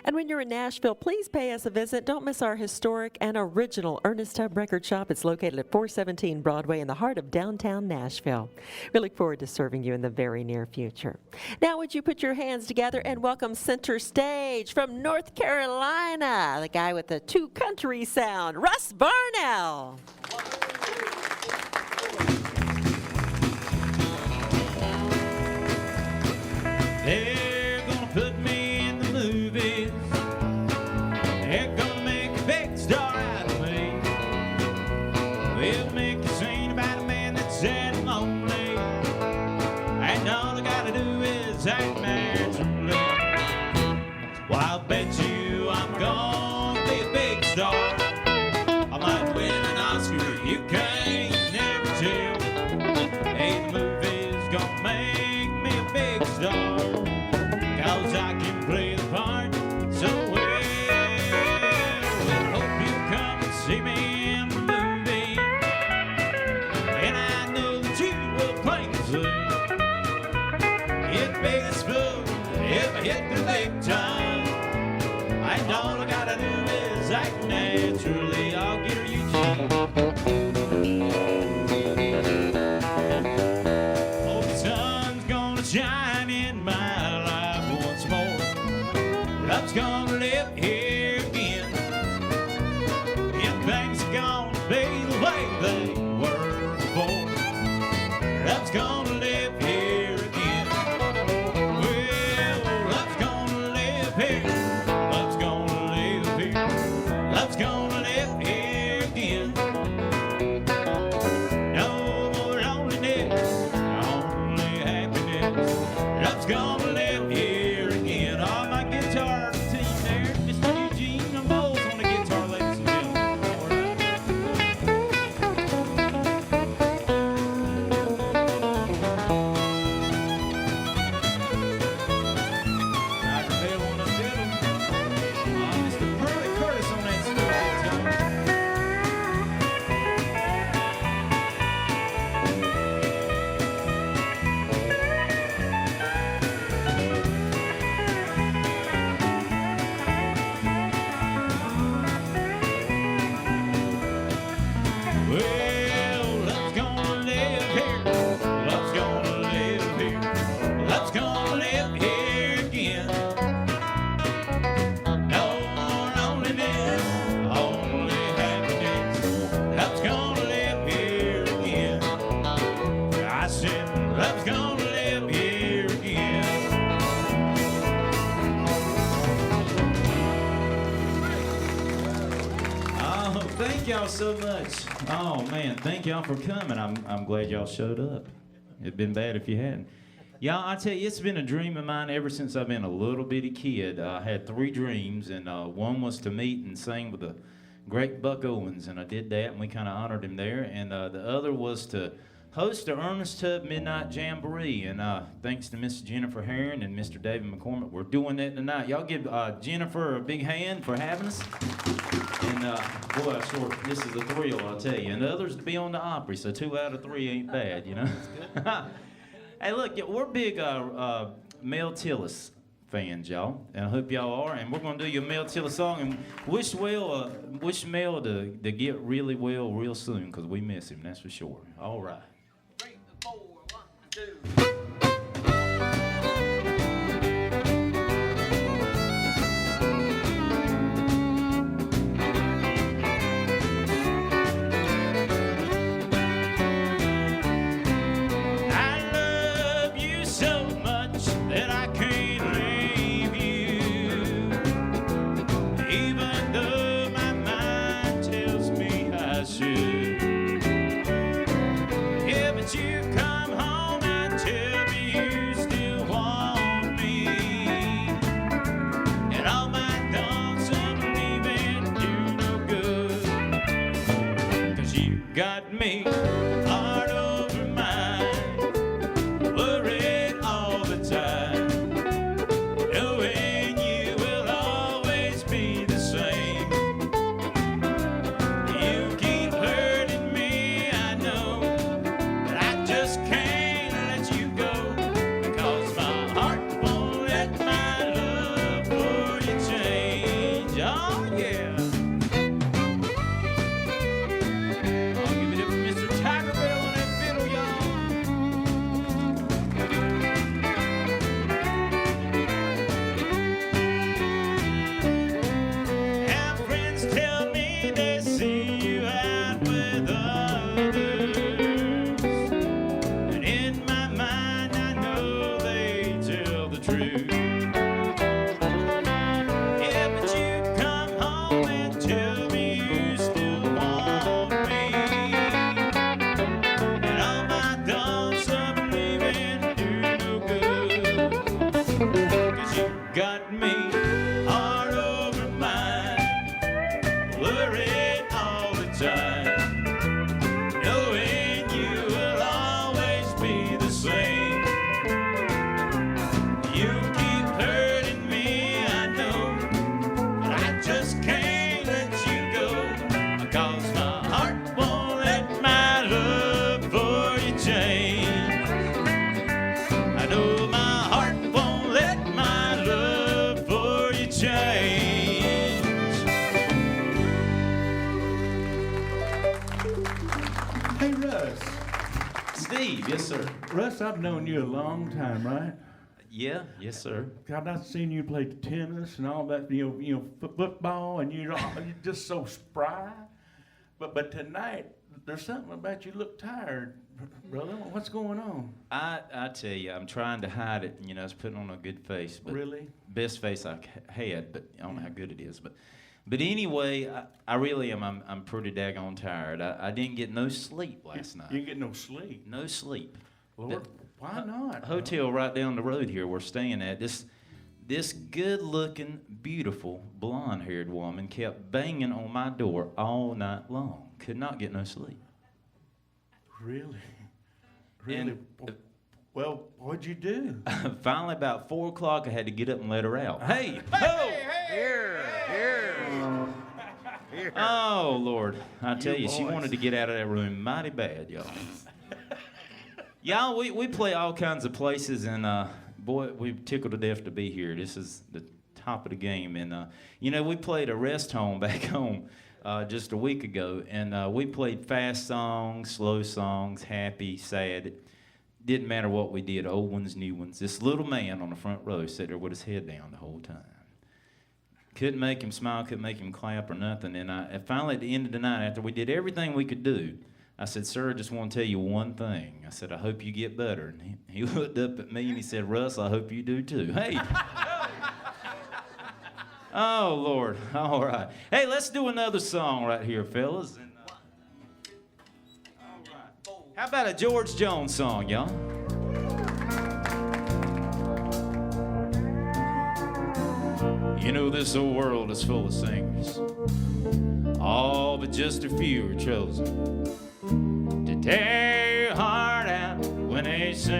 And when you're in Nashville, please pay us a visit. Don't miss our historic and original Ernest Tubb record shop. It's located at 417 Broadway in the heart of downtown Nashville. We look forward to serving you in the very near future. Now, would you put your hands together and welcome center stage from North Carolina, the guy with the two country sound, Russ Varnell. They're gonna put me in the movies. They're gonna make a big star out of me. We'll make a scene about a man that's sad and lonely, and all I gotta do is act naturally. Well, I'll bet you I'm gonna be a big star. I might win an Oscar, you can't never tell. Hey, the movie's gonna make me a big star, 'cause I can play the part so well. Well, hope you come and see me in the movie, and I know that you will plainly see. Hit biggest fool if I hit the big time, and all I gotta do is act naturally. I'll get her you cheap. Oh, the sun's gonna shine in my life once more. Love's gonna live here again. And things are gonna be the way they were before. Love's gonna live here again. Well, love's gonna live here. Love's gonna live here. Love's gonna live here again. No more loneliness, only happiness. Love's gonna live here again. All my guitar team there, Mr. Eugene and Bowles on the guitar, ladies and gentlemen. All right. Dr. Bill on the fiddle. Mr. Pearly Curtis on that steel guitar. Well, love's gonna live here. Love's gonna live here. Love's gonna live here again. No more loneliness, only happiness. Love's gonna live here again. I said, love's gonna live here again. Oh, thank y'all so much. Oh man, thank y'all for coming. I'm glad y'all showed up. It'd been bad if you hadn't. Y'all, I tell you, it's been a dream of mine ever since I've been a little bitty kid. I had 3 dreams, and one was to meet and sing with the great Buck Owens, and I did that, and we kind of honored him there. And the other was to host the Ernest Tubb Midnite Jamboree, and thanks to Miss Jennifer Herron and Mr. David McCormick, we're doing that tonight. Y'all give Jennifer a big hand for having us. And boy, this is a thrill, I'll tell you. And the others to be on the Opry, so 2 out of 3 ain't bad, you know. Hey, look, we're big Mel Tillis fans, y'all, and I hope y'all are. And we're gonna do your Mel Tillis song, and wish Mel to get really well real soon, 'cause we miss him, that's for sure. All right. 3, 4, 1, 2. I love you so much that I can't leave you, even though my mind tells me I should. Yeah, but you come home and tell me you still want me, and all my thoughts of leaving do no good, 'cause you got me hard over mine, worried all the time, knowing you will always be the same. You keep hurting me, I know, but I just can't let you go, because my heart won't let my love for you change. Yes, sir. Russ, I've known you a long time, right? Yeah, yes, sir. I've seen you play tennis and all that, football, and you're just so spry. But tonight, there's something about you look tired, brother. What's going on? I tell you, I'm trying to hide it. You know, I was putting on a good face. But Really? Best face I had, but I don't know how good it is. But anyway, I really am. I'm pretty daggone tired. I didn't get no sleep last night. You get no sleep. No sleep. Lord, why not? Hotel right down the road here we're staying at. This good-looking, beautiful, blonde-haired woman kept banging on my door all night long. Could not get no sleep. Really? Really? And, Well, what'd you do? Finally, about 4 o'clock, I had to get up and let her out. Hey! Oh, Lord. I tell you, she wanted to get out of that room mighty bad, y'all. Y'all, we play all kinds of places, and boy, we're tickled to death to be here. This is the top of the game. And, you know, we played a rest home back home just a week ago, and we played fast songs, slow songs, happy, sad. It didn't matter what we did, old ones, new ones. This little man on the front row sat there with his head down the whole time. Couldn't make him smile, couldn't make him clap or nothing. And finally, at the end of the night, after we did everything we could do, I said, sir, I just want to tell you one thing. I said, I hope you get better. And he looked up at me and he said, Russ, I hope you do too. Hey. Oh, Lord. All right. Hey, let's do another song right here, fellas. And, all right. How about a George Jones song, y'all? You know, this old world is full of singers, all but just a few are chosen to tear your heart out when they sing.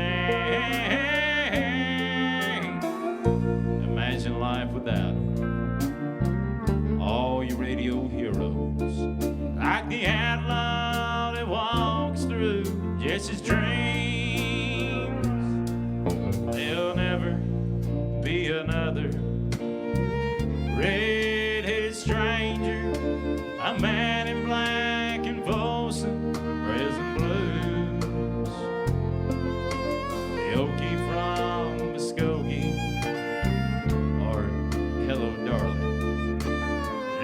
Imagine life without them. All your radio heroes, like the outlaw that walks through just his dreams. There'll never be another red-headed stranger, a man in black and Folsom prison blues. The Okie from Muskogee, or hello, darling.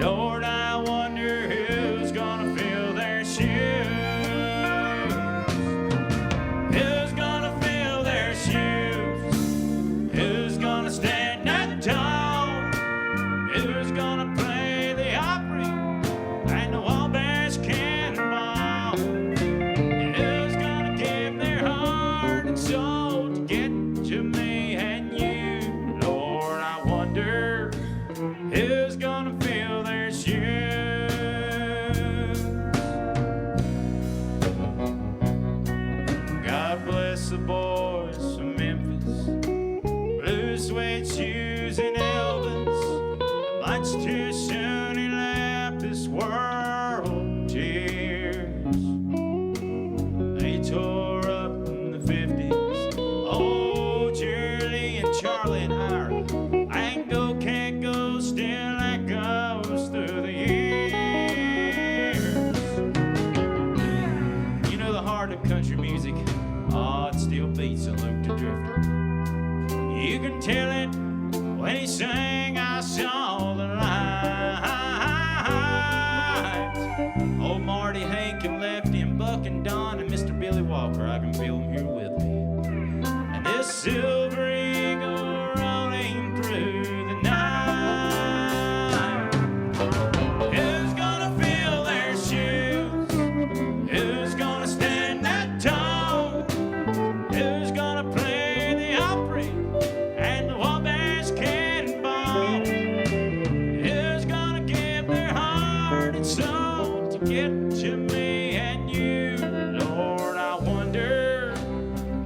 Lord, I wonder who's gonna fill their shoes. Who's gonna fill their shoes? Who's gonna stand that tall? Who's gonna play the Opry and the Wabash Cannonball? Who's gonna give their heart and soul to get to me and you? Lord, I wonder who's gonna fill their shoes. God bless the boys from Memphis, blue suede shoes and Elvis. Much too soon he left this world in tears. They tore up in the 50s. Oh, Julie and Charlie and Ira. Ain't go, can't go, still that goes through the years. You know the heart of country music. Oh, it still beats a Luke the Drifter. You can tell it when he sang, I saw the light. Old Marty, Hank, and Lefty, and Buck, and Don, and Mr. Billy Walker, I can feel them here with me. And this silver eagle rolling through the night. Who's gonna fill their shoes? Who's gonna stand that tall? Who's gonna play the Opry and the Wabash Cannonball? Who's gonna give their heart and soul to get to me and you? Lord, I wonder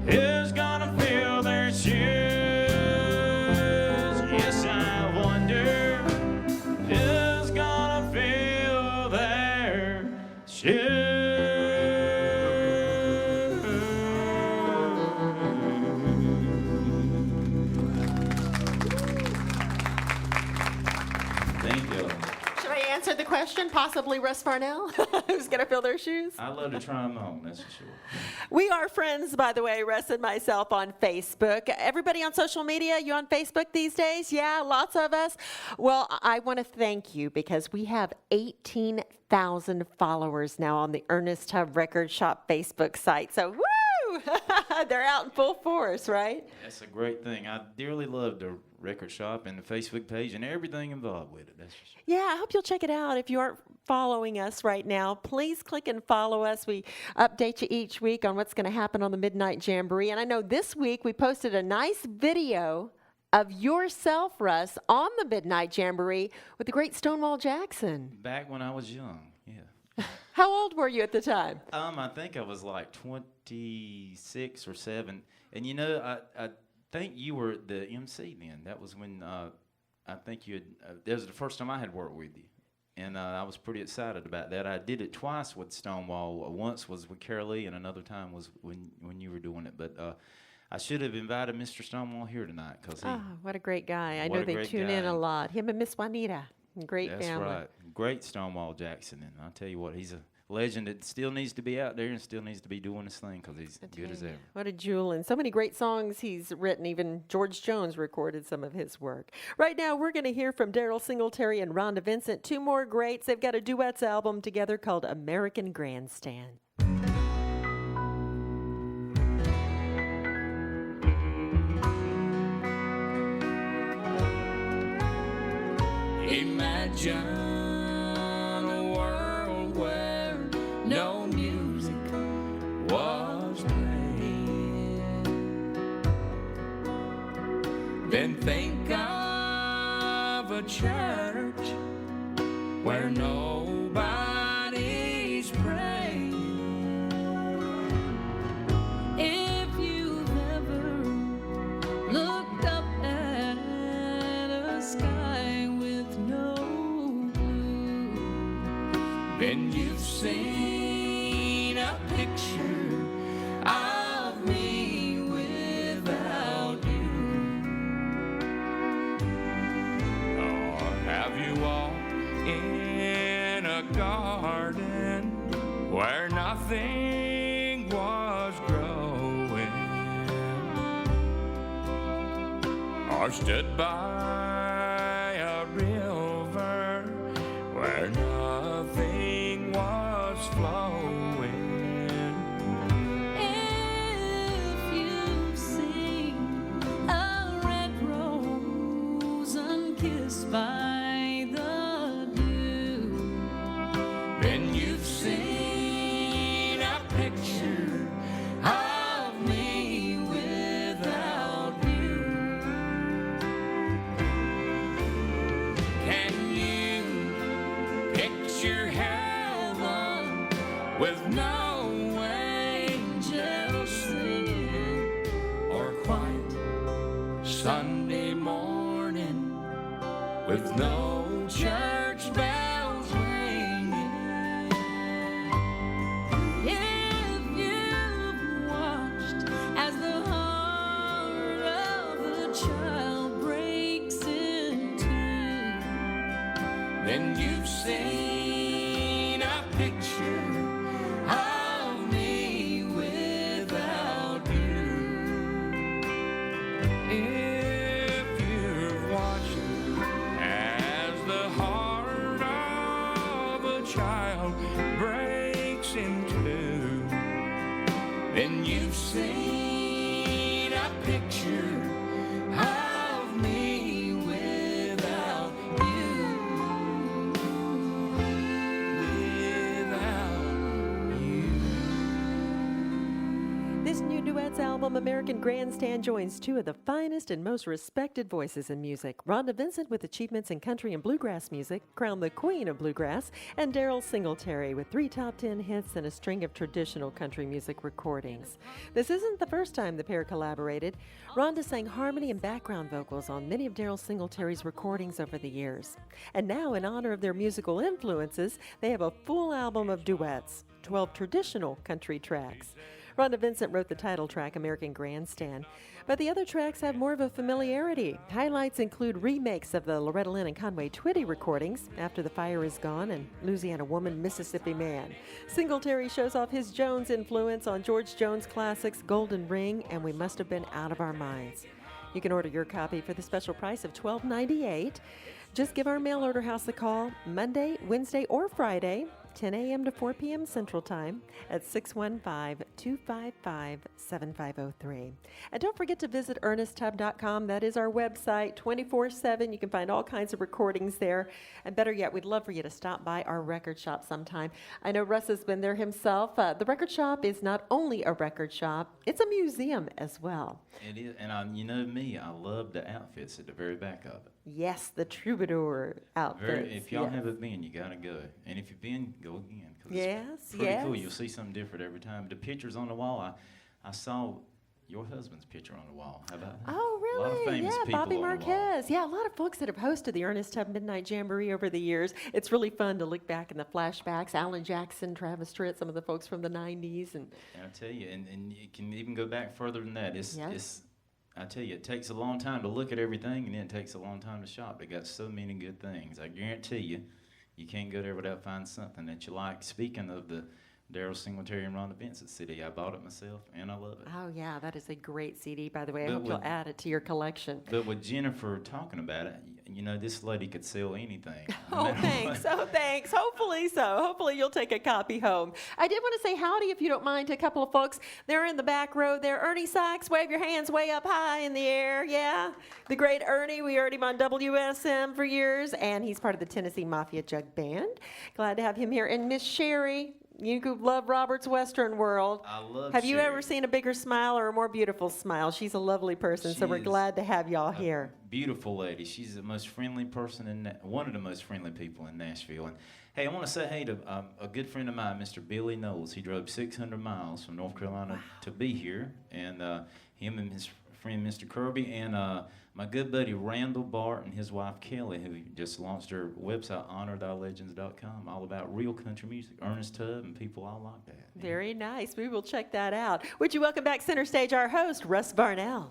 who's gonna fill their shoes. Yes, I wonder who's gonna fill their shoes. Thank you. Should I answer the question? Possibly Russ Varnell, who's going to fill their shoes? I'd love to try them on, that's for sure. We are friends, by the way, Russ and myself on Facebook. Everybody on social media, you on Facebook these days? Yeah, lots of us. Well, I want to thank you because we have 18,000 followers now on the Ernest Tubb Record Shop Facebook site. So, woo! They're out in full force, right? That's a great thing. I dearly love the record shop and the Facebook page and everything involved with it. That's for sure. Yeah, I hope you'll check it out. If you aren't following us right now, please click and follow us. We update you each week on what's going to happen on the Midnite Jamboree. And I know this week we posted a nice video of yourself, Russ, on the Midnite Jamboree with the great Stonewall Jackson. Back when I was young, yeah. How old were you at the time? I think I was like 26 or 7. And you know, I think you were the MC then. That was when I think you had, that was the first time I had worked with you. And I was pretty excited about that. I did it twice with Stonewall. Once was with Carol Lee, and another time was when you were doing it. But I should have invited Mr. Stonewall here tonight. Oh, what a great guy. I What know a they great tune in guy. a lot. Him and Miss Juanita. Great That's family. right. Great Stonewall Jackson. And I'll tell you what, he's a legend that still needs to be out there and still needs to be doing his thing because he's good as ever. What a jewel, and so many great songs he's written. Even George Jones recorded some of his work. Right now, we're going to hear from Daryl Singletary and Rhonda Vincent, two more greats. They've got a duets album together called American Grandstand. Imagine a world where no music was played. Then think of a church where nobody's praying. If you've ever looked up at a sky with no blue, then you've seen a picture of me without you. Or have you walked in a garden where nothing was growing? Or stood by a river where nothing was flowing? If you've seen a red rose unkissed by the dew, then you've seen a picture of me without you. Can you picture heaven with no angels singing, or quiet Sunday morning with no church bells ringing? If you've watched as the heart of a child breaks in two, then you've seen a picture of me without you. If you've watched as the heart of a child breaks in two, then you've seen a picture of me without you. Without you. This new duets album, American Grandstand, joins two of the finest and most respected voices in music. Rhonda Vincent with achievements in country and bluegrass music, crowned the queen of bluegrass, and Daryl Singletary with 3 top 10 hits and a string of traditional country music recordings. This isn't the first time the pair collaborated. Rhonda sang harmony and background vocals on many of Daryl Singletary's recordings over the years. And now, in honor of their musical influences, they have a full album of duets, 12 traditional country tracks. Rhonda Vincent wrote the title track, American Grandstand, but the other tracks have more of a familiarity. Highlights include remakes of the Loretta Lynn and Conway Twitty recordings, After the Fire Is Gone and Louisiana Woman, Mississippi Man. Singletary shows off his Jones influence on George Jones classics Golden Ring and We Must Have Been Out of Our Minds. You can order your copy for the special price of $12.98. Just give our mail order house a call Monday, Wednesday, or Friday, 10 a.m. to 4 p.m. Central Time at 615-255-7503. And don't forget to visit ErnestTubb.com. That is our website, 24/7. You can find all kinds of recordings there. And better yet, we'd love for you to stop by our record shop sometime. I know Russ has been there himself. The record shop is not only a record shop, it's a museum as well. It is, and you know me, I love the outfits at the very back of it. Yes, the troubadour outfits. If y'all yes. haven't been, you gotta go. And if you've been, go again. 'Cause Yes, it's pretty yes. cool. You'll see something different every time. The pictures on the wall, I saw your husband's picture on the wall. How about that? Oh, really? A lot of famous yeah, people Bobby on the wall. Marquez. Yeah, a lot of folks that have hosted the Ernest Tubb Midnite Jamboree over the years. It's really fun to look back in the flashbacks. Alan Jackson, Travis Tritt, some of the folks from the 90s. And I tell you, and you can even go back further than that. Yes. I tell you, it takes a long time to look at everything, and then it takes a long time to shop. They got so many good things. I guarantee you, you can't go there without finding something that you like. Speaking of the Daryl Singletary and Rhonda Vincent CD, I bought it myself, and I love it. oh, yeah, that is a great CD, by the way. I But hope you'll with- add it to your collection. But with Jennifer talking about it, you know, this lady could sell anything. no Oh, matter thanks. what. Oh, thanks. Hopefully so. Hopefully you'll take a copy home. I did want to say howdy, if you don't mind, to a couple of folks. They're in the back row there. Ernie Sykes, wave your hands way up high in the air. Yeah. The great Ernie. We heard him on WSM for years, and he's part of the Tennessee Mafia Jug Band. Glad to have him here. And Miss Sherry, you who love Robert's Western World. I love Have you Sherry. ever seen a bigger smile or a more beautiful smile? She's a lovely person, so She we're is glad to have y'all a here. Beautiful lady. She's the most friendly person one of the most friendly people in Nashville. And hey, I want to say hey to a good friend of mine, Mr. Billy Knowles. He drove 600 miles from North Carolina to be here, and him and his friend Mr. Kirby, and my good buddy Randall Bart and his wife Kelly, who just launched her website, honoredoulegends.com, all about real country music, Ernest Tubb and people all like that. Very nice. We will check that out. Would you welcome back center stage our host, Russ Varnell?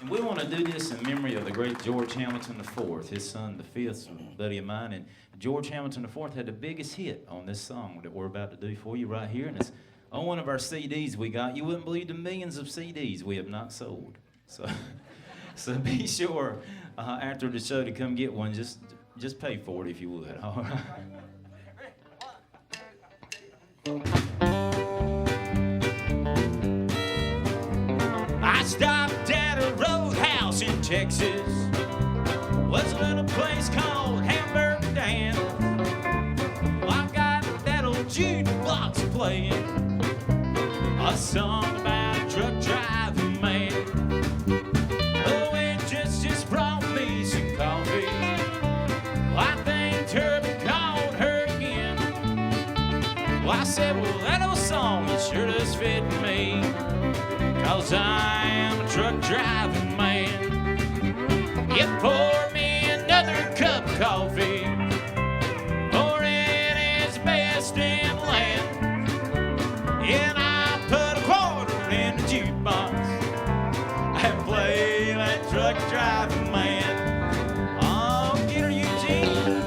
And we want to do this in memory of the great George Hamilton IV. His son, the fifth, was a buddy of mine. And George Hamilton IV had the biggest hit on this song that we're about to do for you right here. And it's on one of our CDs we got. You wouldn't believe the millions of CDs we have not sold. So be sure after the show to come get one. Just pay for it if you would. All right. I stopped at a roadhouse in Texas. Was a little place called Hamburger Dan. Well, I got that old jukebox playing a song about a truck driving man. Oh, and just brought me some coffee. Well, I think Turby called her again. Well, I said, well, that old song, it sure does fit me. 'Cause I am a truck driving man. You pour me another cup of coffee, pour it as best in the land. And I put a quarter in the jukebox and play that truck driving man. Oh, get her, Eugene.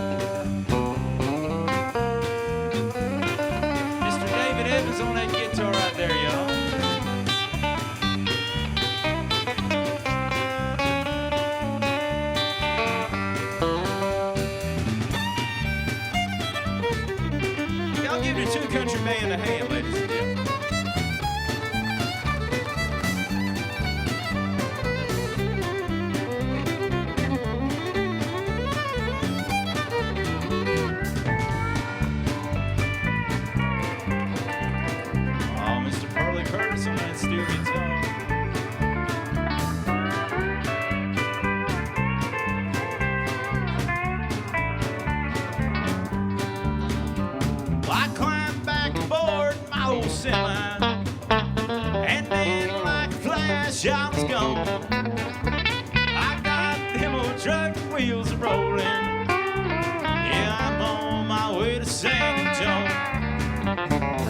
Mr. David Evans on that guitar right there, y'all. Y'all give the Two Country Band a hand, ladies and gentlemen. Oh, Mr. Pearlie Curtis on that steel guitar. I climbed back aboard my old semi, and then like a flash I was gone. I got them old truck wheels rolling. Yeah, I'm on my way to San Antonio.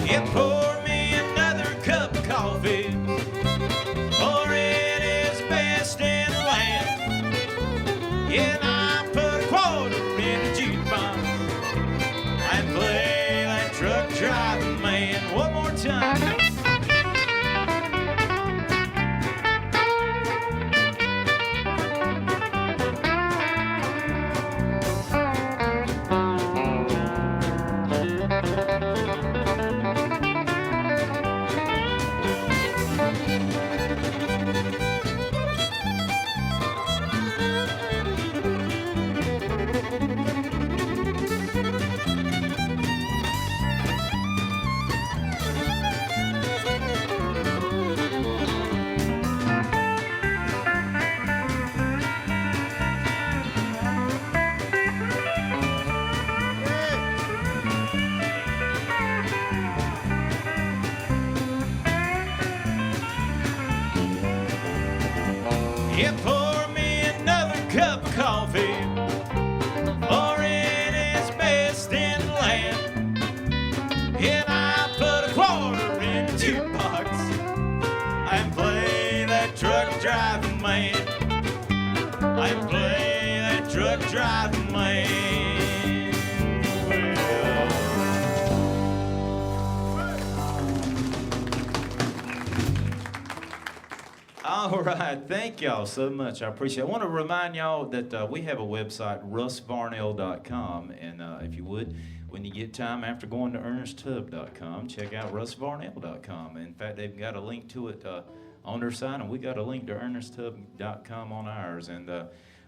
Yeah, pour me another cup of coffee. Yeah, pour me another cup of coffee, for it is best in the land. And I'll put a quarter in the jukebox and play that truck driving man. I play that truck driving man. All right, thank y'all so much. I appreciate it. I want to remind y'all that we have a website, russvarnell.com, and if you would, when you get time after going to ernesttubb.com, check out russvarnell.com. In fact, they've got a link to it on their site, and we got a link to ernesttubb.com on ours. And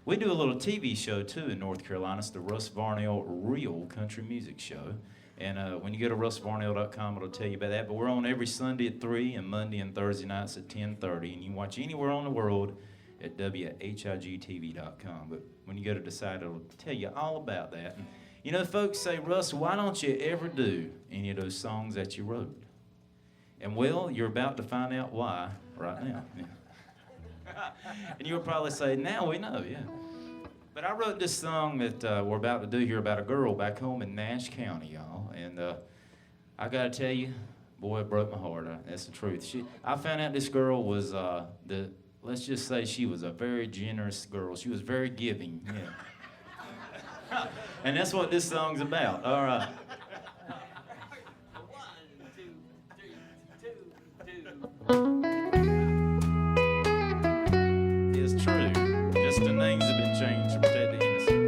we do a little TV show too in North Carolina. It's the Russ Varnell Real Country Music Show. And when you go to russvarnell.com, it'll tell you about that. But we're on every Sunday at 3 and Monday and Thursday nights at 10:30. And you can watch anywhere on the world at WHIGTV.com. But when you go to the site, it'll tell you all about that. And, you know, folks say, Russ, why don't you ever do any of those songs that you wrote? And, well, you're about to find out why right now. And you'll probably say, now we know, yeah. But I wrote this song that we're about to do here about a girl back home in Nash County, y'all. And I got to tell you, boy, it broke my heart. That's the truth. I found out this girl was, let's just say she was a very generous girl. She was very giving, yeah. And that's what this song's about. All right. 1, 2, 3, 2, 2. It's true. Just the names have been changed to protect the innocent.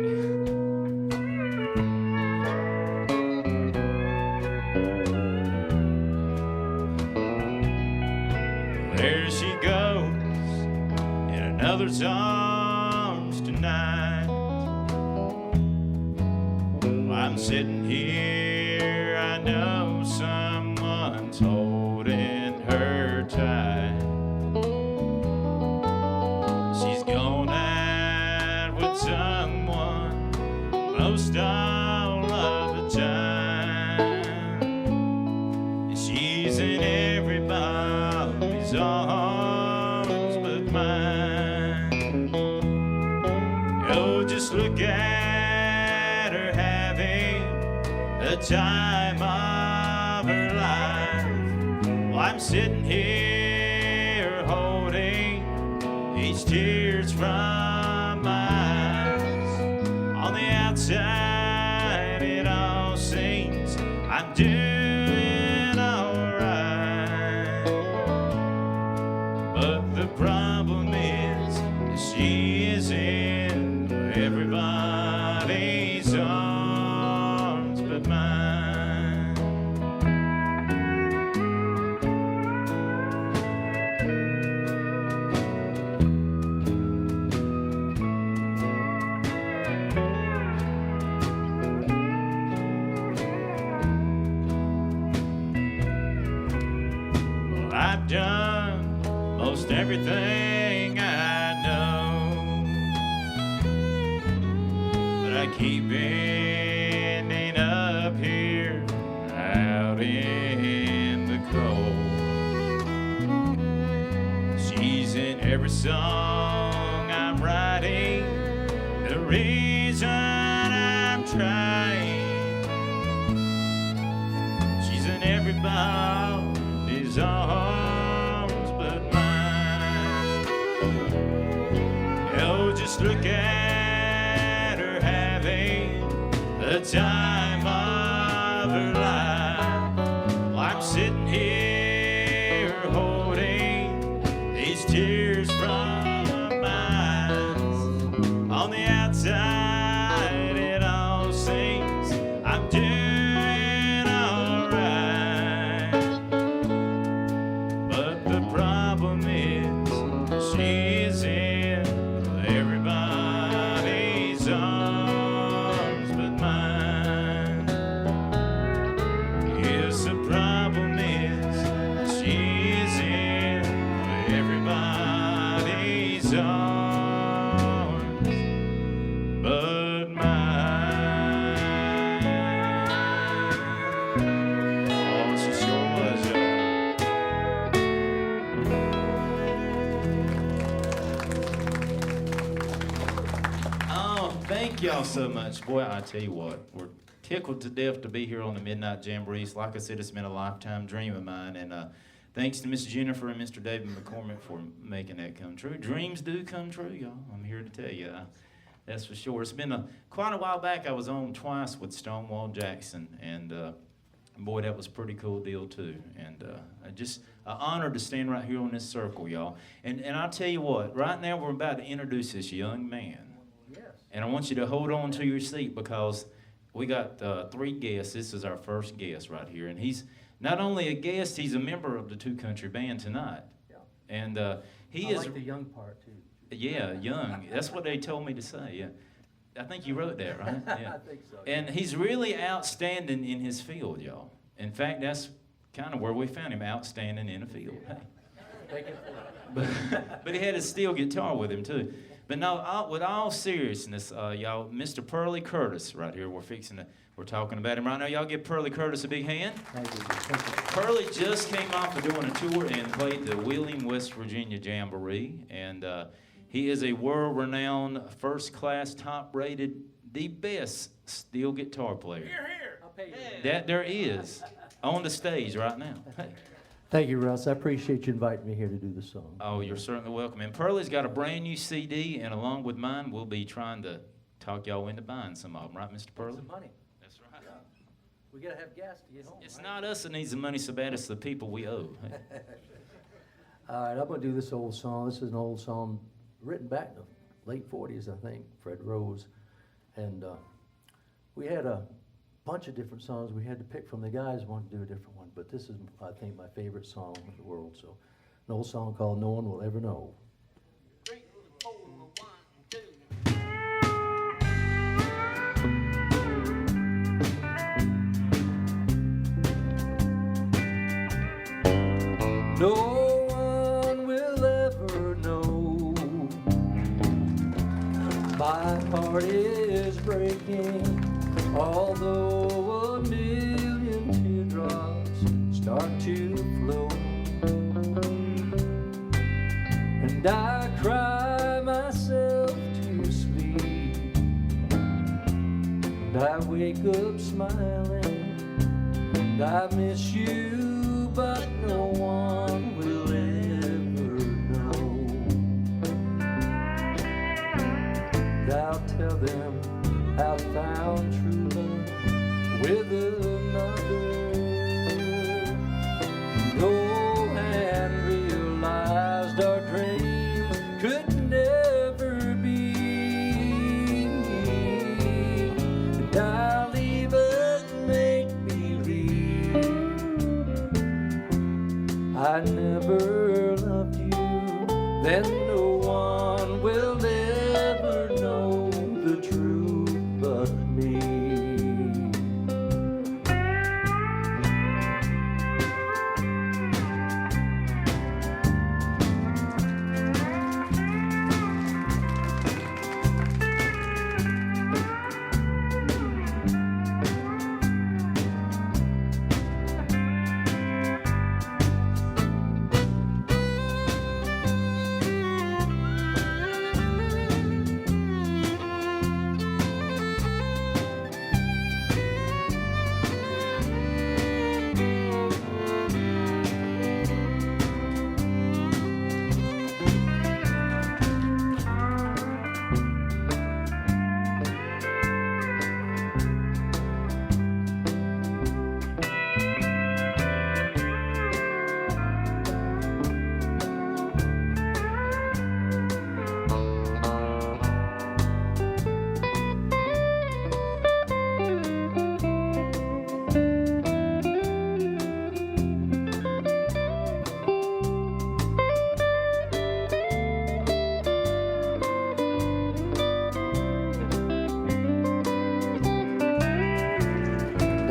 There she goes in another's arms tonight. While I'm sitting here, I know someone's holding her tight. She's gone out with someone most all of the time. And she's in everybody's arms but mine. Oh, just look at her having the time of her life. Well, I'm sitting here holding each tears from my eyes. On the outside, it all seems I'm doing alright. But the problem is she is in everybody's arms but mine. Well, I've done most everything I know, but I keep ending up here out in the cold. She's in every song I'm writing, the reason I'm trying. She's in everybody's arms but mine. Oh, just look at her having the time of her life. Well, I'm sitting here holding these tears from my eyes. On the outside, it all seems I'm doing alright. But the problem is she's in everybody's arms but mine. y'all so much. Boy, I tell you what, we're tickled to death to be here on the Midnight Jamboree. Like I said, it's been a lifetime dream of mine, and thanks to Miss Jennifer and Mr. David McCormick for making that come true. Dreams do come true, y'all. I'm here to tell you. That's for sure. It's been quite a while back. I was on twice with Stonewall Jackson, and boy, that was a pretty cool deal, too. And just an honor to stand right here on this circle, y'all. And I'll tell you what, right now we're about to introduce this young man. Yes. And I want you to hold on to your seat because we got 3 guests. This is our first guest right here. And he's not only a guest, he's a member of the Two Country Band tonight. Yeah. And he I is... like the young part, too. Yeah, young. That's what they told me to say, yeah. I think you wrote that, right? Yeah. I think so. And he's really outstanding in his field, y'all. In fact, that's kind of where we found him, outstanding in the field. Hey. Take it for it. But he had his steel guitar with him, too. But no, with all seriousness, y'all, Mr. Pearlie Curtis right here, we're talking about him right now. Y'all give Pearlie Curtis a big hand. Thank you. Thank you. Pearlie just came off of doing a tour and played the Wheeling, West Virginia Jamboree. And he is a world-renowned, first-class, top-rated, the best steel guitar player I'll pay you. that there is on the stage right now. Hey. Thank you, Russ. I appreciate you inviting me here to do the song. Oh, you're certainly welcome. And Pearlie's got a brand new CD, and along with mine, we'll be trying to talk y'all into buying some of them, right, Mr. Pearlie? Some money. That's right. We gotta have gas to get home. It's right? not us that needs the money so bad, it's the people we owe. Hey. All right, I'm gonna do this old song. This is an old song written back in the late '40s, I think. Fred Rose, and we had a bunch of different songs we had to pick from. The guys wanted to do a different one, but this is, I think, my favorite song in the world. So, an old song called "No One Will Ever Know." 3, 4, 1, 2. No one will ever know. My heart is breaking, although a million teardrops start to flow. And I cry myself to sleep, and I wake up smiling, and I miss you, but no one will ever know. And I'll tell them I found true love with another. No, and realized our dreams could never be. And I'll even make believe I never loved you, then no one will ever know the truth but me.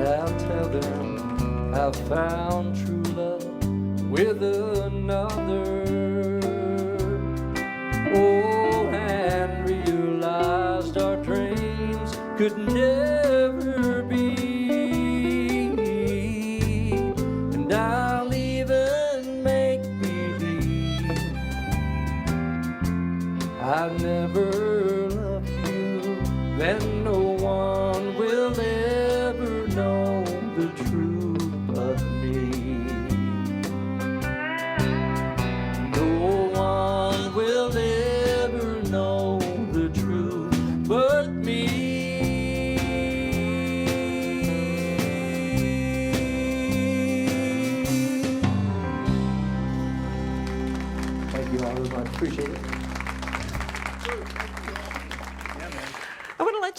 I'll tell them I found true love with another. Oh, and realized our dreams could never be. And I'll even make believe I never loved you, then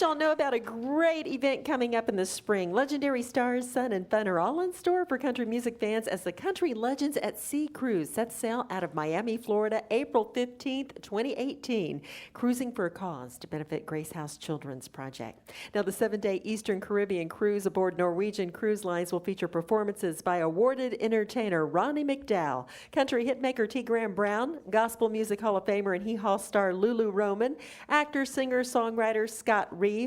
y'all know about a great event coming up in the spring. Legendary stars, sun, and fun are all in store for country music fans as the Country Legends at Sea cruise sets sail out of Miami, Florida, April 15th, 2018, cruising for a cause to benefit Grace House Children's Project. Now, the 7-day Eastern Caribbean cruise aboard Norwegian Cruise Lines will feature performances by awarded entertainer Ronnie McDowell, country hitmaker T. Graham Brown, Gospel Music Hall of Famer and Hee Haw star Lulu Roman, actor, singer, songwriter Scott Reeves,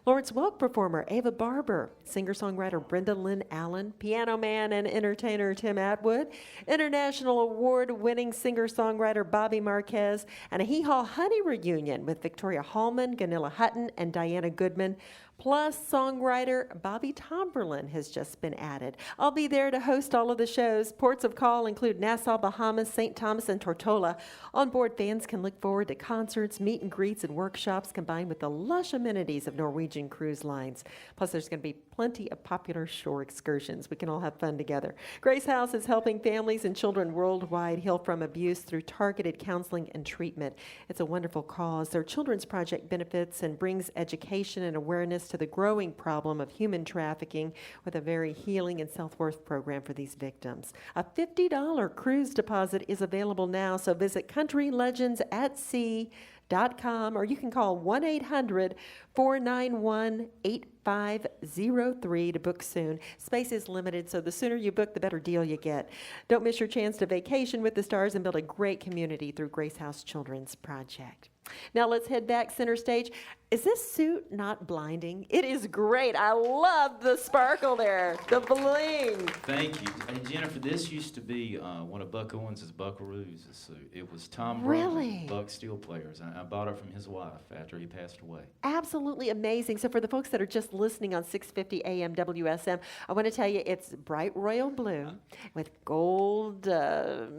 Lawrence Welk performer Ava Barber, singer-songwriter Brenda Lynn Allen, piano man and entertainer Tim Atwood, international award-winning singer-songwriter Bobby Marquez, and a Hee Haw Honey reunion with Victoria Hallman, Ganilla Hutton, and Diana Goodman. Plus, songwriter Bobby Tomberlin has just been added. I'll be there to host all of the shows. Ports of call include Nassau, Bahamas, St. Thomas, and Tortola. On board, fans can look forward to concerts, meet and greets, and workshops combined with the lush amenities of Norwegian Cruise Lines. Plus, there's going to be plenty of popular shore excursions. We can all have fun together. Grace House is helping families and children worldwide heal from abuse through targeted counseling and treatment. It's a wonderful cause. Their children's project benefits and brings education and awareness to the growing problem of human trafficking with a very healing and self-worth program for these victims. A $50 cruise deposit is available now, so visit countrylegendsatsea.com or you can call 1-800-491-8503 to book soon. Space is limited, so the sooner you book, the better deal you get. Don't miss your chance to vacation with the stars and build a great community through Grace House Children's Project. Now let's head back center stage. Is this suit not blinding? It is great. I love the sparkle there, the bling. Thank you. Hey, Jennifer, this used to be one of Buck Owens' Buckaroos suit. It was Tom Brown, Really? Buck Steel Players. I bought it from his wife after he passed away. Absolutely amazing. So for the folks that are just listening on 650 AM WSM, I want to tell you it's bright royal blue with gold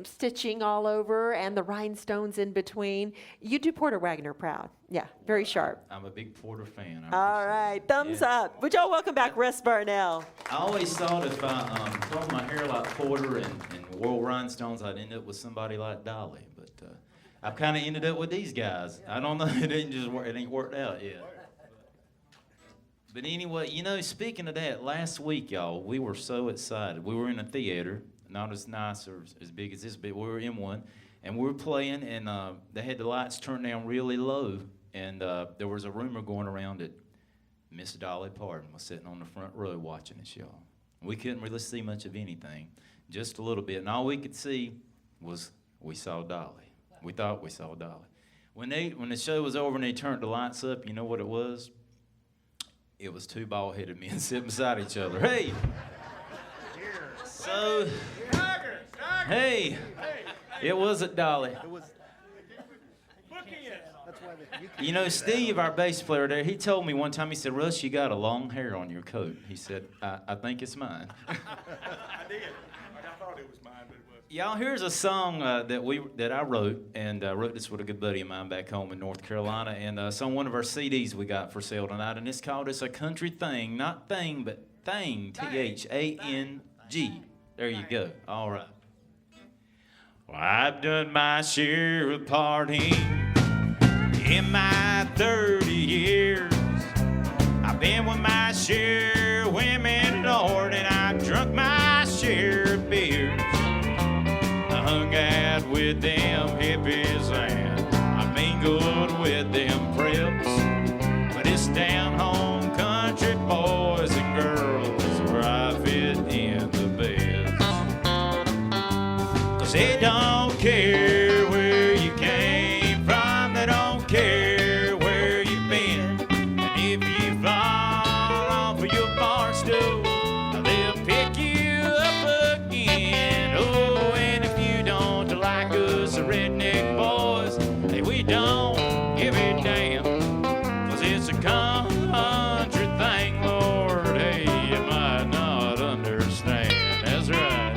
stitching all over and the rhinestones in between. You do Porter Wagner proud. Yeah, very sharp. I'm a big Porter fan. All right, thumbs up. Would y'all welcome back Russ Varnell? I always thought if I curled my hair like Porter and wore rhinestones, I'd end up with somebody like Dolly. But I've kind of ended up with these guys. I don't know. It ain't worked out yet. But anyway, you know, speaking of that, last week, y'all, we were so excited. We were in a theater, not as nice or as big as this, but we were in one. And we were playing, and they had the lights turned down really low. And there was a rumor going around that Miss Dolly Parton was sitting on the front row watching the show. We couldn't really see much of anything, just a little bit. And all we could see was we saw Dolly. We thought we saw Dolly. When the show was over and they turned the lights up, you know what it was? It was two bald-headed men sitting beside each other. Hey! So, hey! It wasn't Dolly. You know, Steve, our bass player there, he told me one time, he said, Russ, you got a long hair on your coat. He said, I think it's mine. I did. I thought it was mine, but it was. Y'all, here's a song that I wrote, and I wrote this with a good buddy of mine back home in North Carolina, and it's on one of our CDs we got for sale tonight, and it's called It's a Country Thing, not thing, but thing, T-H-A-N-G. There you go. All right. Well, I've done my share of partying in my 30 years. I've been with my share of women, Lord, and I've drunk my share of beers. I hung out with them hippies and I mingled with them preps. But it's down home country boys and girls where I fit in the best. 'Cause they don't care where you came from, they don't care where you've been. And if you fall off of your bar stool, they'll pick you up again. Oh, and if you don't like us redneck boys, hey, we don't give a damn. 'Cause it's a country thing, Lord, hey, you might not understand. That's right.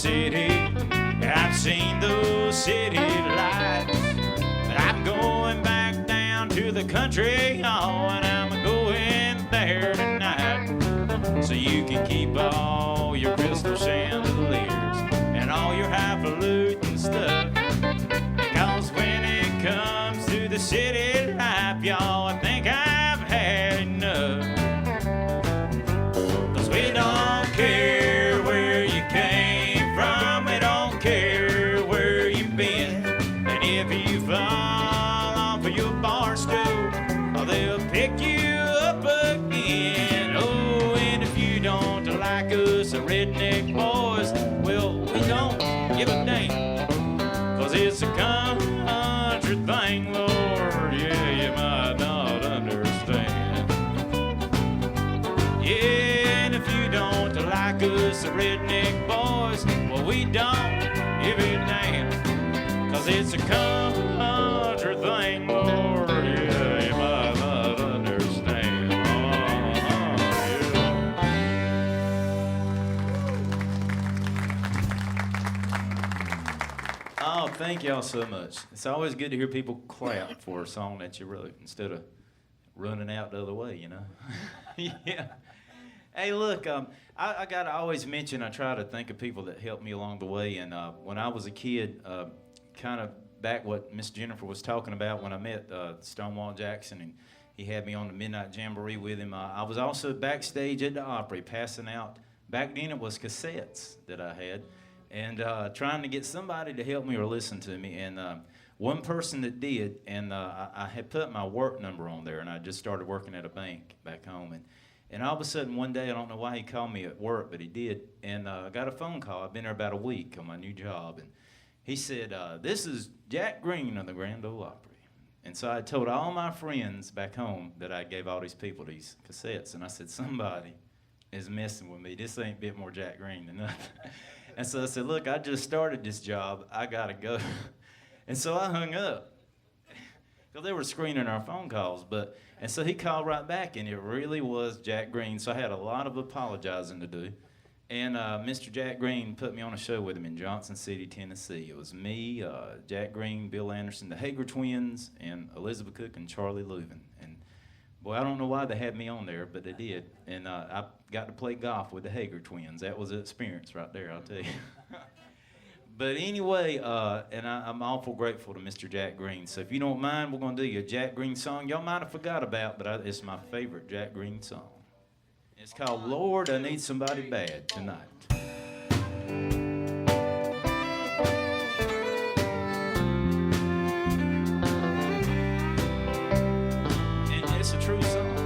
city. I've seen those city lights. But I'm going back down to the country, oh, and I'm going there tonight. So you can keep all your crystal chandeliers and all your highfalutin stuff. Because when it comes to the city life, y'all, I think I've had enough. Cause we don't care where you came from, we don't care where you've been. And if you fall off of your bar stool, oh, they'll pick you up again. Oh, and if you don't like us redneck boys, well, we don't give a damn. Cause it's a country thing, Lord, yeah, you might not understand. Yeah, and if you don't like us redneck boys, well, we don't give a damn. Cause it's a country thing, Lord, yeah, you might not understand. Yeah. Oh, thank y'all so much. It's always good to hear people clap for a song that you wrote instead of running out the other way, you know? Yeah. Hey, look, I got to always mention, I try to think of people that helped me along the way. And when I was a kid, kind of back what Miss Jennifer was talking about when I met Stonewall Jackson, and he had me on the Midnite Jamboree with him. I was also backstage at the Opry passing out. Back then it was cassettes that I had, and trying to get somebody to help me or listen to me. And one person that did, and I had put my work number on there, and I just started working at a bank back home. And all of a sudden one day, I don't know why he called me at work, but he did, and I got a phone call. I've been there about a week on my new job, and he said, this is Jack Green of the Grand Ole Opry. And so I told all my friends back home that I gave all these people these cassettes, and I said, somebody is messing with me. This ain't a bit more Jack Green than nothing. And so I said, look, I just started this job. I got to go. And so I hung up. Because they were screening our phone calls, and so he called right back, and it really was Jack Green. So I had a lot of apologizing to do, and Mr. Jack Green put me on a show with him in Johnson City, Tennessee. It was me, Jack Green, Bill Anderson, the Hager twins, and Elizabeth Cook and Charlie Leuven. And boy, I don't know why they had me on there, but they did. And I got to play golf with the Hager twins. That was an experience right there, I'll tell you. But anyway, and I'm awful grateful to Mr. Jack Green. So if you don't mind, we're going to do your Jack Green song y'all might have forgot about, but it's my favorite Jack Green song. It's called Lord, I Need Somebody Bad Tonight. And it's a true song.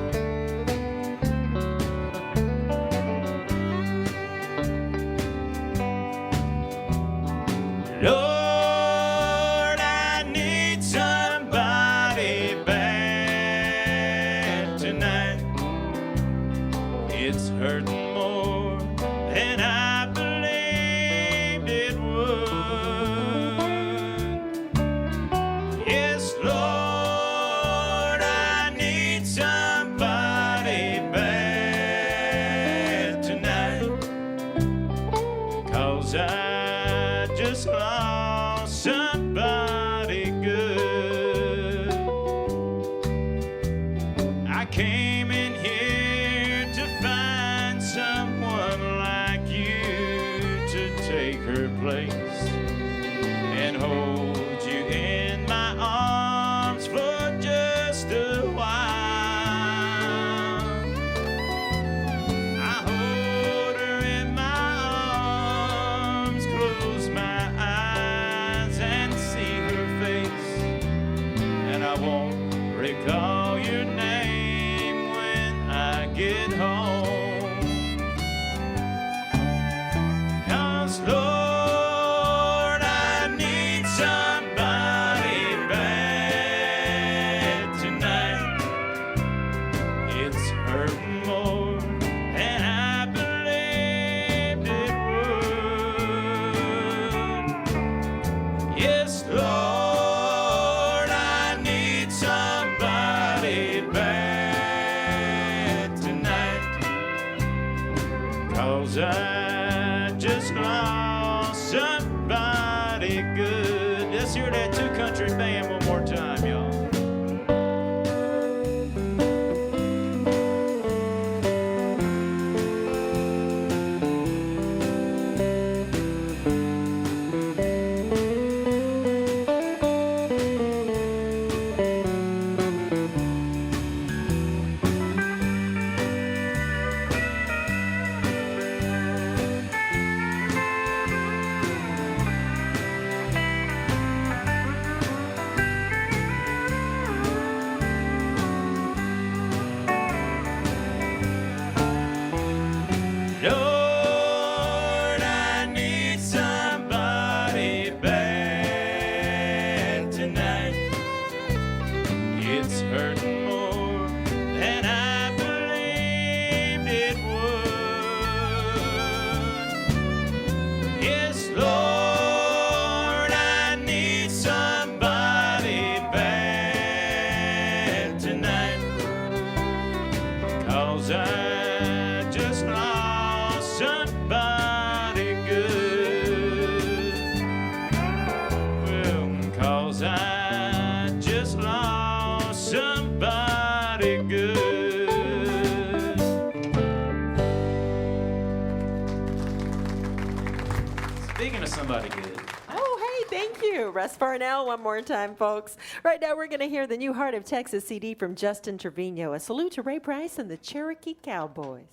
Lord, I need somebody bad tonight. It's hurting more than I believed it would. Yes, Lord, I need somebody bad tonight. 'Cause I just lost somebody good. I came in here to find someone like you to take her place and hold you in my arms for just a while. I hold her in my arms, close my eyes and see her face, and I won't recall your name when I get home. 'Cause Lord, I need somebody bad tonight. It's hurting more than I believed it would. Yes, Lord, I need somebody bad tonight. 'Cause I just lost 'cause I just lost somebody good. Well, 'cause I just lost somebody good. Speaking of somebody good, Oh, hey, thank you. Russ Varnell, one more time, folks. Right now, we're going to hear the new Heart of Texas CD from Justin Trevino. A salute to Ray Price and the Cherokee Cowboys.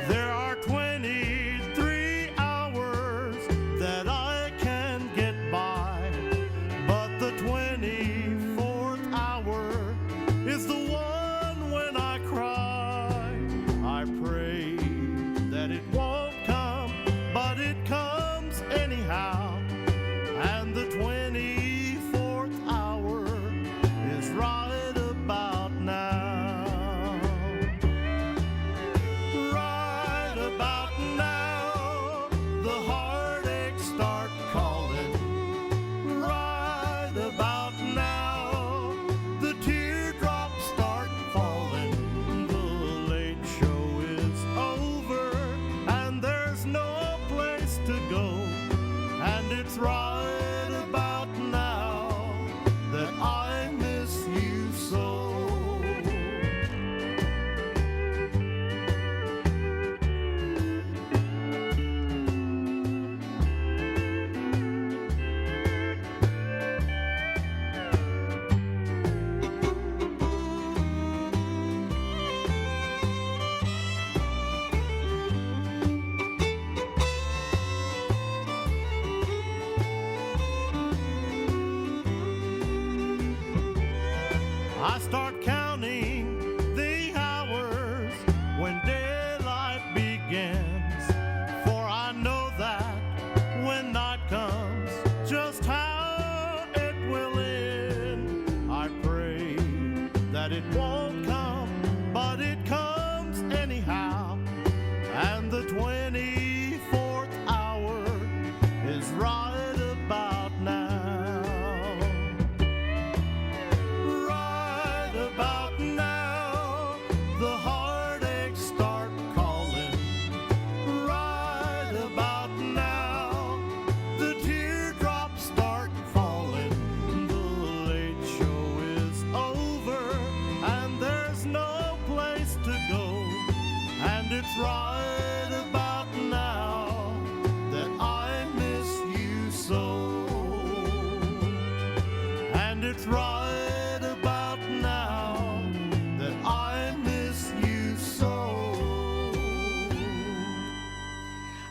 There are 23 hours that I can get by, but the 24th hour is the one when I cry. I pray that it won't come, but it comes anyhow. And the 24th hour is right about now. Right about now, the heartaches start calling. Right about now, the teardrops start falling. The late show is over, and there's no place to go. And it's right about now that I miss you so. I start counting the hours when daylight begins, for I know that when night comes, just how it will end. I pray that it won't come, but it comes anyhow. And the 24th hour is right about now. Right about now, the heartaches start calling. Right about now, the teardrops start falling. The late show is over, and there's no place to go. And it's right about now that I miss you so. And it's right about now that I miss you so.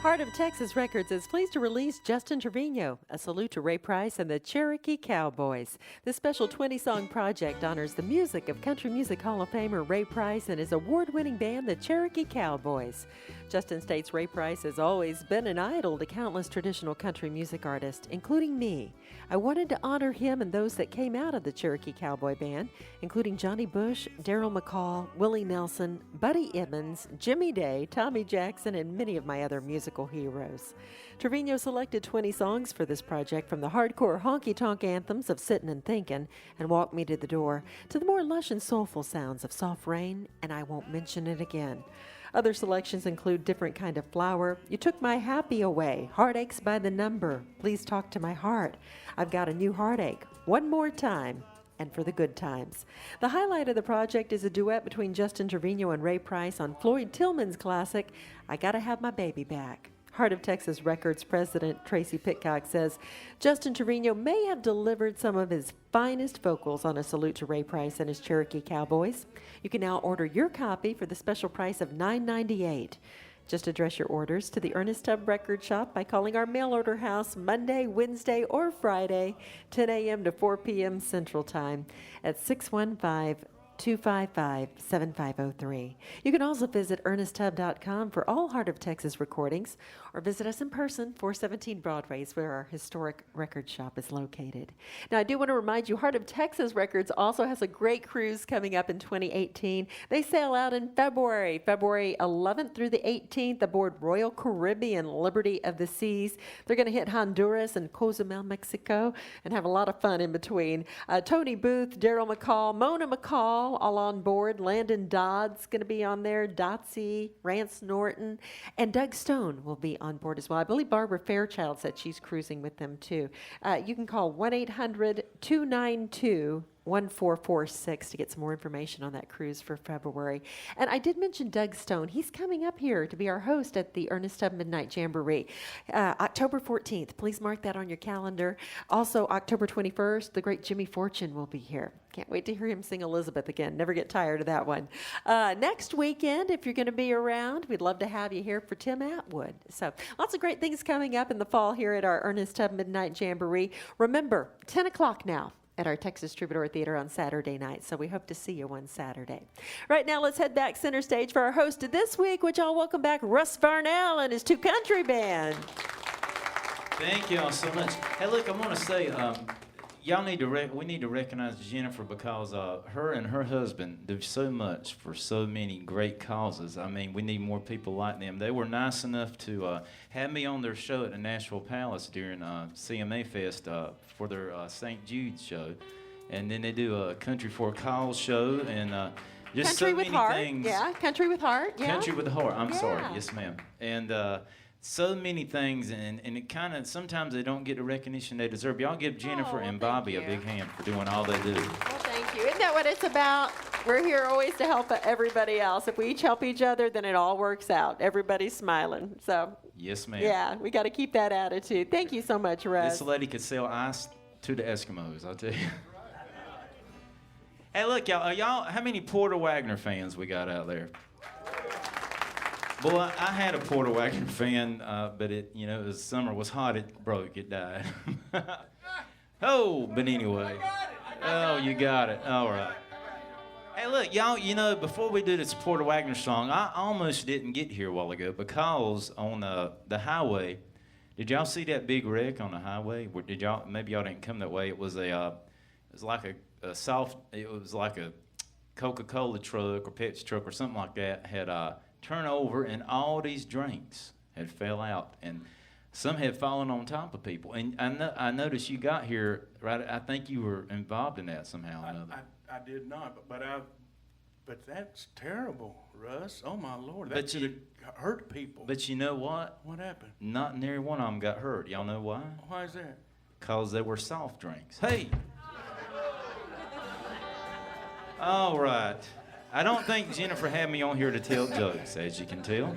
Heart of Texas Records is pleased to release Justin Trevino, a salute to Ray Price and the Cherokee Cowboys. This special 20-song project honors the music of Country Music Hall of Famer Ray Price and his award-winning band, the Cherokee Cowboys. Justin states Ray Price has always been an idol to countless traditional country music artists, including me. I wanted to honor him and those that came out of the Cherokee Cowboy Band, including Johnny Bush, Daryl McCall, Willie Nelson, Buddy Emmons, Jimmy Day, Tommy Jackson, and many of my other musical heroes. Trevino selected 20 songs for this project, from the hardcore honky-tonk anthems of Sittin' and Thinkin' and Walk Me to the Door to the more lush and soulful sounds of Soft Rain and I Won't Mention It Again. Other selections include Different Kind of Flower, You Took My Happy Away, Heartaches by the Number, Please Talk to My Heart, I've Got a New Heartache, One More Time, and For the Good Times. The highlight of the project is a duet between Justin Trevino and Ray Price on Floyd Tillman's classic, I Gotta Have My Baby Back. Heart of Texas Records president Tracy Pitcock says Justin Trevino may have delivered some of his finest vocals on a salute to Ray Price and his Cherokee Cowboys. You can now order your copy for the special price of $9.98. Just address your orders to the Ernest Tubb Record Shop by calling our mail order house Monday, Wednesday, or Friday, 10 a.m. to 4 p.m. Central Time at 615 255-7503. You can also visit ErnestTubb.com for all Heart of Texas recordings, or visit us in person, 417 Broadway is where our historic record shop is located. Now, I do want to remind you, Heart of Texas Records also has a great cruise coming up in 2018. They sail out in February 11th through the 18th aboard Royal Caribbean Liberty of the Seas. They're going to hit Honduras and Cozumel, Mexico, and have a lot of fun in between. Tony Booth, Daryl McCall, Mona McCall, all on board. Landon Dodd's going to be on there, Dotsy, Rance Norton, and Doug Stone will be on board as well. I believe Barbara Fairchild said she's cruising with them too. You can call 1-800-292-1446 to get some more information on that cruise for February. And I did mention Doug Stone. He's coming up here to be our host at the Ernest Tubb Midnite Jamboree, October 14th. Please mark that on your calendar. Also, October 21st, the great Jimmy Fortune will be here. Can't wait to hear him sing Elizabeth again. Never get tired of that one. Next weekend, if you're going to be around, we'd love to have you here for Tim Atwood. So lots of great things coming up in the fall here at our Ernest Tubb Midnite Jamboree. Remember, 10 o'clock now at our Texas Troubadour Theater on Saturday night. So we hope to see you one Saturday. Right now, let's head back center stage for our host of this week, which I'll welcome back Russ Varnell and his two country band. Thank y'all so much. Hey, look, I want to say, y'all need to we need to recognize Jennifer because her and her husband do so much for so many great causes. I mean, we need more people like them. They were nice enough to have me on their show at the Nashville Palace during CMA Fest for their St. Jude's show, and then they do a Country for a Cause show and just Country so with many Heart. things. Yeah, Country with Heart. Yeah. Country with Heart. I'm sorry. Yeah. Yes, ma'am. And so many things, and it kind of, sometimes they don't get the recognition they deserve. Y'all give Jennifer and Bobby a big hand for doing all they do. Well, thank you. Isn't that what it's about? We're here always to help everybody else. If we each help each other, then it all works out. Everybody's smiling. So, Yes, ma'am. yeah, we got to keep that attitude. Thank you so much, Russ. This lady could sell ice to the Eskimos, I'll tell you. Hey, look, y'all, how many Porter Wagner fans we got out there? Boy, I had a Porter Wagner fan, but the summer was hot, it broke, it died. Oh, but anyway. Oh, you got it. All right. Hey, look, y'all, before we do this Porter Wagner song, I almost didn't get here a while ago because on the highway, did y'all see that big wreck on the highway? Maybe y'all didn't come that way. It was like a Coca-Cola truck or Pepsi truck or something like that had turned over, and all these drinks had fell out, and some had fallen on top of people. And I noticed you got here, right? I think you were involved in that somehow or another. I did not, but that's terrible, Russ. Oh my Lord, that But should have hurt people. But you know what? What happened? Not near one of them got hurt. Y'all know why? Why is that? Because they were soft drinks. Hey! All right. I don't think Jennifer had me on here to tell jokes, as you can tell.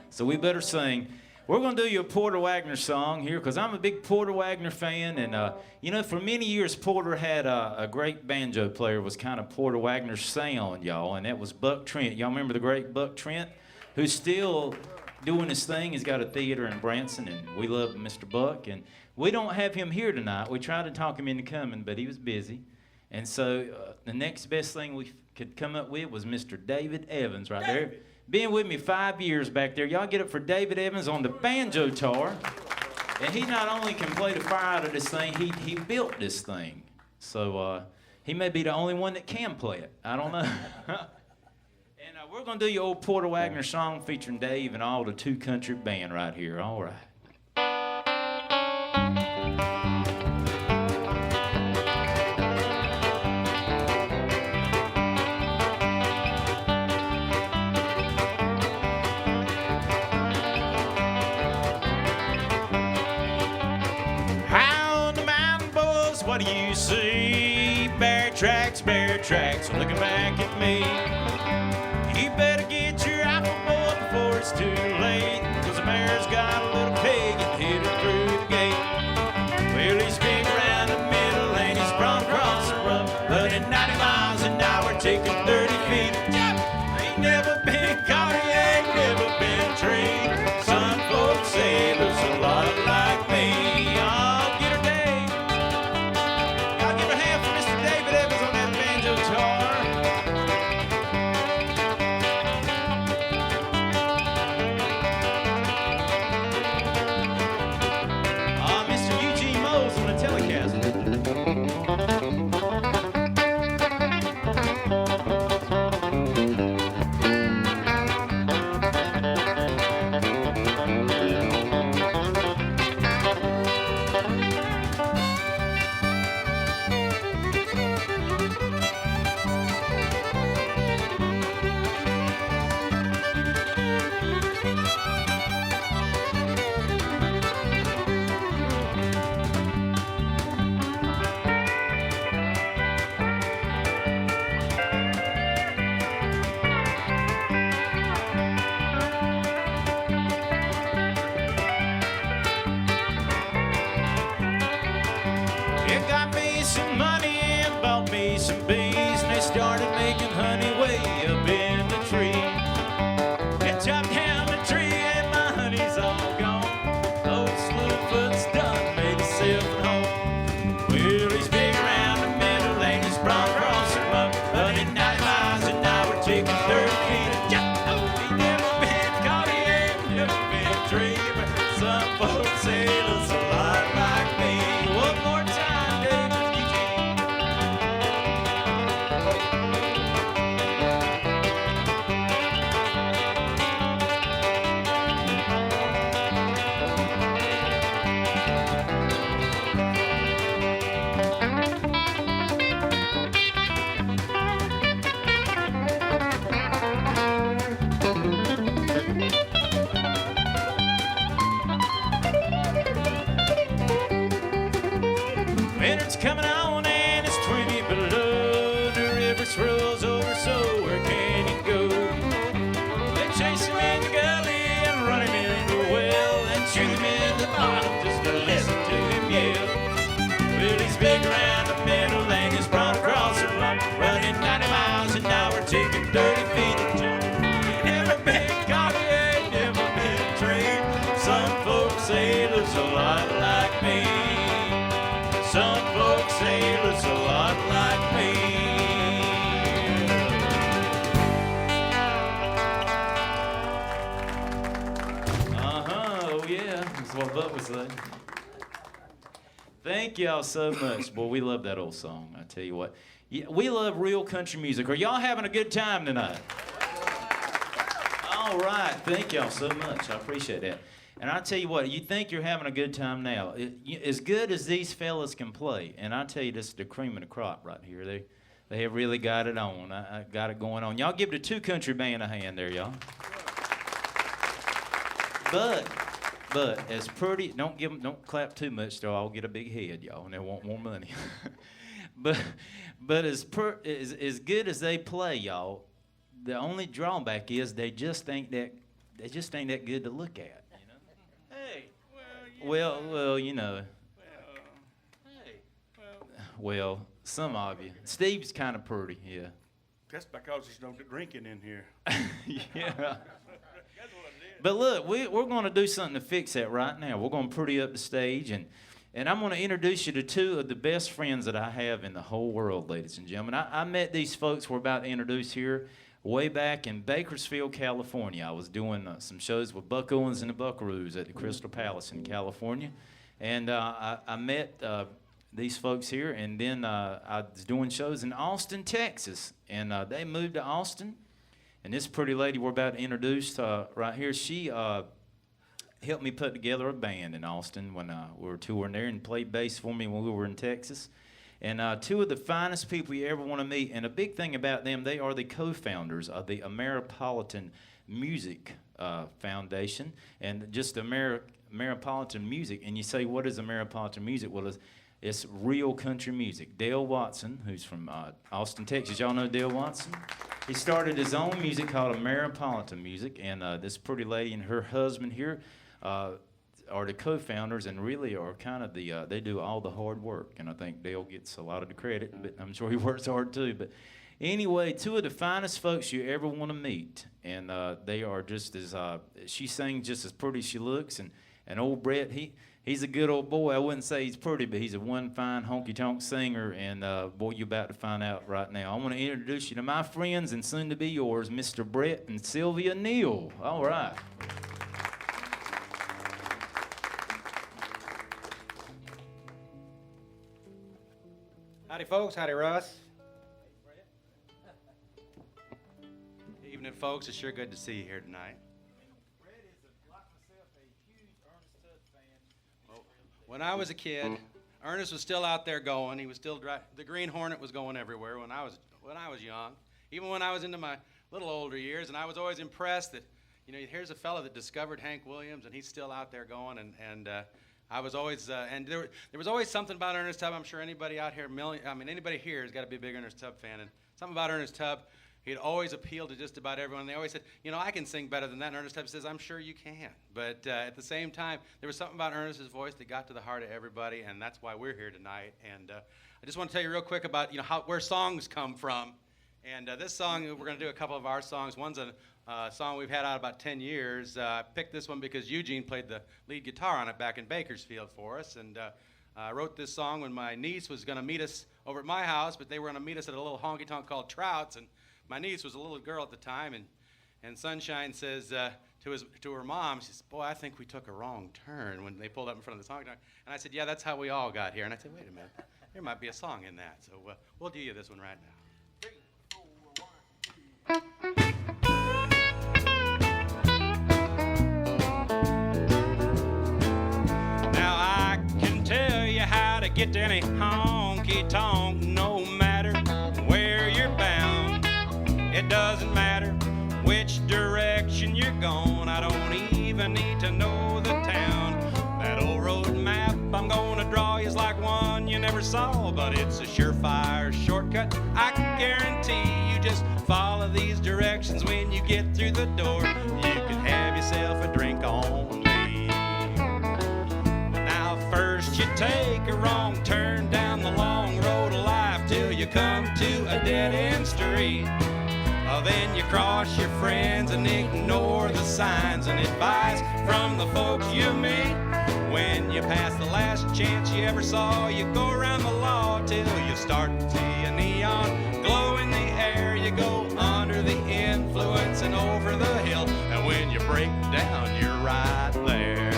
So we better sing. We're going to do you a Porter Wagner song here because I'm a big Porter Wagner fan. And, for many years, Porter had a great banjo player was kind of Porter Wagner's sound, y'all, and that was Buck Trent. Y'all remember the great Buck Trent, who's still doing his thing? He's got a theater in Branson, and we love Mr. Buck. And we don't have him here tonight. We tried to talk him into coming, but he was busy. And so the next best thing we could come up with was Mr. David Evans right there. Been with me 5 years back there. Y'all get up for David Evans on the banjo tar. And he not only can play the fire out of this thing, he built this thing. So he may be the only one that can play it. I don't know. And we're going to do your old Porter Wagner song featuring Dave and all the Two Country Band right here. All right. What do you see? Bear tracks, looking back at me. You better get your apple, boy, before it's too late, 'cause the mare's got a little pig and hit her through the gate. Well, he's been around the middle and he's sprung across the road, running 90 miles an hour, taking 30 feet. Ain't never been caught, he ain't never been trained. Some folks say there's a lot like me. I'll get her day. Y'all give a hand for Mr. David Evans on that banjo guitar. chicken 30 feet of jump. He never been caught, he ain't never been dreaming. Some folks say he looks a lot like me. One more time, David Eugene. Winter's coming on and it's 20 below. The river swirls over, so where can you go? They chase him in the gully and run him in the well and shoot him in the bottom just to listen to him yell. Well, he's big around the middle and he's broad across the line, running 90 miles an hour, taking 30 feet of jump. He never been caught, he ain't never been trained. Some folks say he looks a lot like me. Some folks say he looks a lot like me. Oh yeah, that's what Buck was saying. Thank y'all so much. Boy, we love that old song, I tell you what. Yeah, we love real country music. Are y'all having a good time tonight? All right, thank y'all so much. I appreciate that. And I tell you what, you think you're having a good time now. As good as these fellas can play, and I tell you, this is the cream of the crop right here. They have really got it on. I got it going on. Y'all give the Two Country Band a hand there, y'all. But as pretty, don't clap too much, though. I'll get a big head, y'all, and they want more money. but as good as they play, y'all, the only drawback is they just ain't that good to look at. Well, you know. Well, some of you. Steve's kind of pretty, yeah. That's because there's no drinking in here. Yeah. But look, we're going to do something to fix that right now. We're going to pretty up the stage, and I'm going to introduce you to two of the best friends that I have in the whole world, ladies and gentlemen. I met these folks we're about to introduce here way back in Bakersfield, California. I was doing some shows with Buck Owens and the Buckaroos at the Crystal Palace in California. And I met these folks here, and then I was doing shows in Austin, Texas. And they moved to Austin. And this pretty lady we're about to introduce right here, she helped me put together a band in Austin when we were touring there, and played bass for me when we were in Texas. And two of the finest people you ever want to meet. And a big thing about them, they are the co-founders of the Ameripolitan Music Foundation and just Ameripolitan Music. And you say, what is Ameripolitan Music? Well, it's real country music. Dale Watson, who's from Austin, Texas. Y'all know Dale Watson? He started his own music called Ameripolitan Music. And this pretty lady and her husband here are the co-founders, and really are kind of they do all the hard work, and I think Dale gets a lot of the credit, but I'm sure he works hard too. But anyway, two of the finest folks you ever want to meet, and they are just as she sings just as pretty as she looks, and old Brett, he's a good old boy. I wouldn't say he's pretty, but he's a one fine honky-tonk singer, and boy, you're about to find out right now. I want to introduce you to my friends and soon to be yours, Mr. Brett and Sylvia Neal. All right. Howdy, folks. Howdy, Russ. Evening, folks. It's sure good to see you here tonight. Brett is, like myself, a huge Ernest Tubb fan. Well, when I was a kid, Ernest was still out there going. He was still the Green Hornet was going everywhere when I was young. Even when I was into my little older years, and I was always impressed that, you know, here's a fella that discovered Hank Williams, and he's still out there going, and I was always, and there was always something about Ernest Tubb. I'm sure anybody out here, anybody here has got to be a big Ernest Tubb fan. And something about Ernest Tubb, he'd always appeal to just about everyone. They always said, you know, I can sing better than that. And Ernest Tubb says, I'm sure you can. But at the same time, there was something about Ernest's voice that got to the heart of everybody, and that's why we're here tonight. And I just want to tell you real quick about, you know, where songs come from. And this song, we're going to do a couple of our songs. One's a song we've had out about 10 years. I picked this one because Eugene played the lead guitar on it back in Bakersfield for us. And I wrote this song when my niece was going to meet us over at my house, but they were going to meet us at a little honky-tonk called Trout's. And my niece was a little girl at the time, and Sunshine says to her mom, she says, "Boy, I think we took a wrong turn," when they pulled up in front of the song. And I said, "Yeah, that's how we all got here." And I said, "Wait a minute, there might be a song in that." So we'll do you this one right now. 3, 4, 1, 2. Now I can tell you how to get to any honky-tonk, no matter where you're bound. It doesn't matter which direction you're going. I don't even need to know the town. That old road map I'm gonna draw is like one you never saw, but it's a surefire shortcut. I can guarantee you just follow these directions. When you get through the door, you can have yourself a drink on me. Now first you take a wrong turn down the long road of life till you come to a dead-end street. Then you cross your friends and ignore the signs and advice from the folks you meet. When you pass the last chance you ever saw, you go around the law till you start to see a neon glow in the air. You go under the influence and over the hill, and when you break down, you're right there.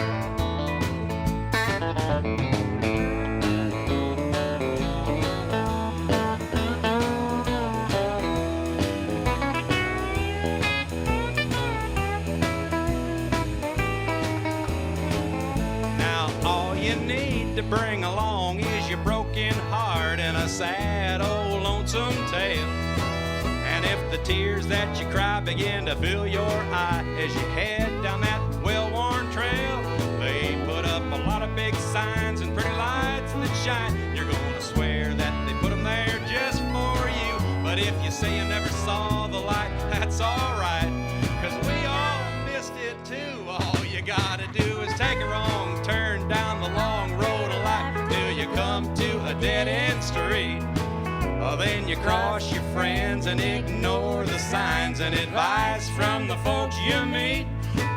To bring along is your broken heart and a sad old lonesome tale. And if the tears that you cry begin to fill your eye as you head down that well-worn trail, they put up a lot of big signs and pretty lights that shine. You're gonna swear that they put them there just for you. But if you say you never saw the light, that's alright, 'cause we all missed it too. All you gotta do is take a wrong turn down the long road till you come to a dead-end street. Then you cross your friends and ignore the signs and advice from the folks you meet.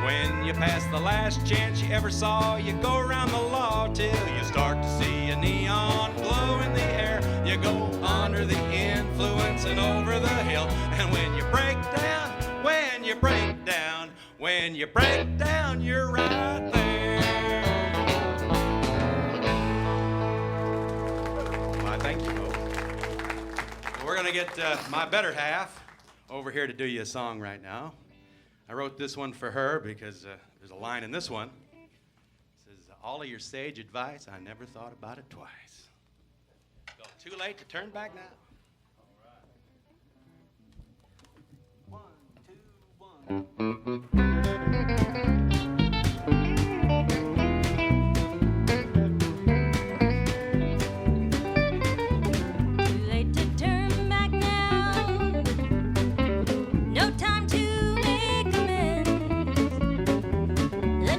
When you pass the last chance you ever saw, you go around the law till you start to see a neon glow in the air. You go under the influence and over the hill, and when you break down, you're right there. Thank you, folks. We're going to get my better half over here to do you a song right now. I wrote this one for her because there's a line in this one. It says, "All of your sage advice, I never thought about it twice." So, too late to turn back now. One, two, one.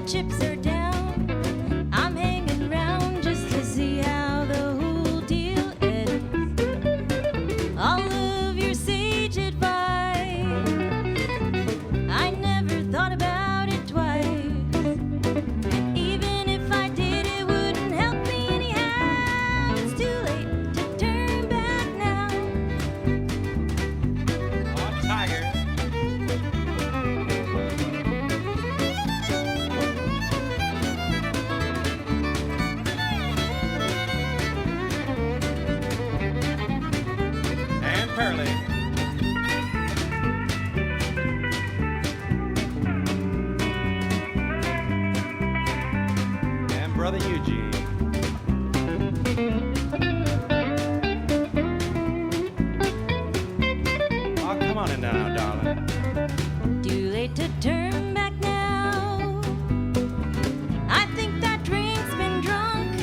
Chips are down. I'm hanging round just to see how the whole deal ends. All of your sage advice, I never thought about it twice. And even if I did, it wouldn't help me anyhow. It's too late to turn back now. Oh, Tiger. Pearly. And Brother Eugene. Oh, come on in now, darling. Too late to turn back now. I think that drink's been drunk.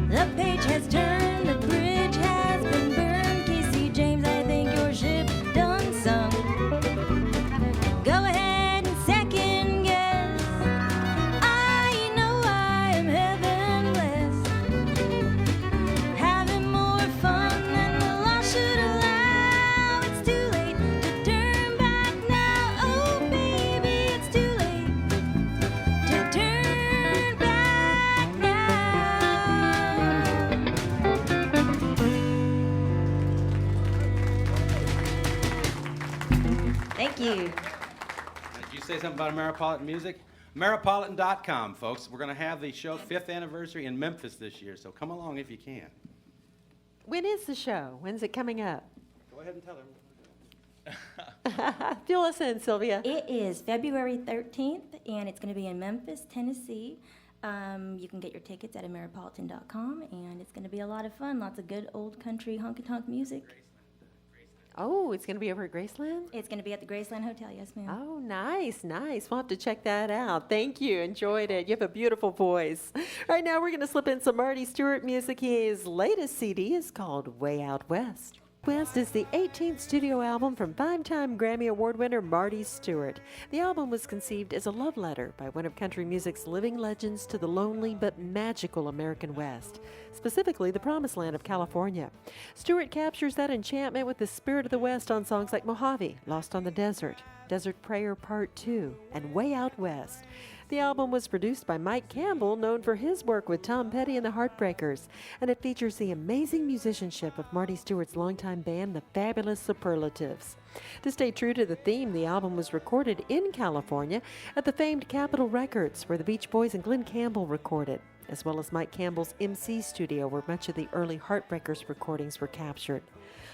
The page has turned, the bridge has been burned. James, I think your ship done sunk. Go ahead and second guess. I know I am heaven blessed, having more fun than the law should allow. It's too late to turn back now. Oh, Thank you. Did you say something about Ameripolitan music? Ameripolitan.com, folks. We're going to have the show 5th anniversary in Memphis this year, so come along if you can. When is the show? When's it coming up? Go ahead and tell them. Fill us in, Sylvia. It is February 13th, and it's going to be in Memphis, Tennessee. You can get your tickets at Ameripolitan.com, and it's going to be a lot of fun. Lots of good old country honky-tonk music. Oh, it's going to be over at Graceland? It's going to be at the Graceland Hotel, yes, ma'am. Oh, nice, nice. We'll have to check that out. Thank you. Enjoyed it. You have a beautiful voice. Right now, we're going to slip in some Marty Stewart music. His latest CD is called Way Out West. West is the 18th studio album from 5-time Grammy Award winner Marty Stewart. The album was conceived as a love letter by one of country music's living legends to the lonely but magical American West, specifically the Promised Land of California. Stewart captures that enchantment with the spirit of the West on songs like Mojave, Lost on the Desert, Desert Prayer Part 2, and Way Out West. The album was produced by Mike Campbell, known for his work with Tom Petty and the Heartbreakers, and it features the amazing musicianship of Marty Stewart's longtime band, the Fabulous Superlatives. To stay true to the theme, the album was recorded in California at the famed Capitol Records, where the Beach Boys and Glenn Campbell recorded, as well as Mike Campbell's MC studio, where much of the early Heartbreakers recordings were captured.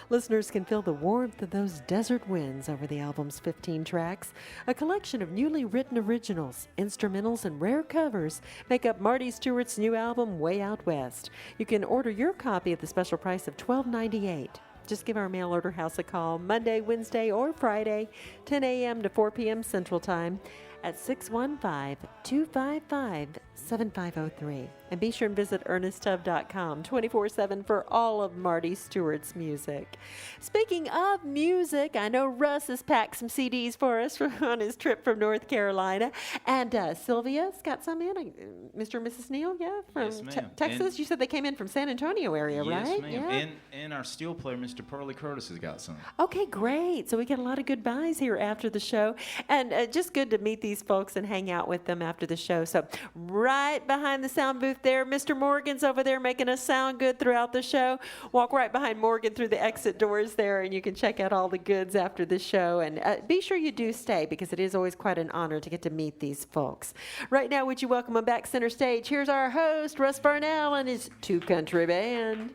Listeners can feel the warmth of those desert winds over the album's 15 tracks. A collection of newly written originals, instrumentals, and rare covers make up Marty Stewart's new album, Way Out West. You can order your copy at the special price of $12.98. Just give our mail order house a call Monday, Wednesday, or Friday, 10 a.m. to 4 p.m. Central Time at 615-255-7503. And be sure and visit ErnestTubb.com 24/7 for all of Marty Stewart's music. Speaking of music, I know Russ has packed some CDs for us on his trip from North Carolina. And Sylvia's got some in. Mr. and Mrs. Neal, yeah, from Yes, ma'am. Texas. And- you said they came in from San Antonio area, Yes, right? ma'am. Yeah. And our steel player, Mr. Pearlie Curtis, has got some. Okay, great. So we got a lot of good buys here after the show. And just good to meet these folks and hang out with them after the show. So right behind the sound booth there, Mr. Morgan's over there making us sound good throughout the show. Walk right behind Morgan through the exit doors there, and you can check out all the goods after the show. And be sure you do stay, because it is always quite an honor to get to meet these folks. Right now, would you welcome them back center stage? Here's our host, Russ Varnell, and his Two Country Band.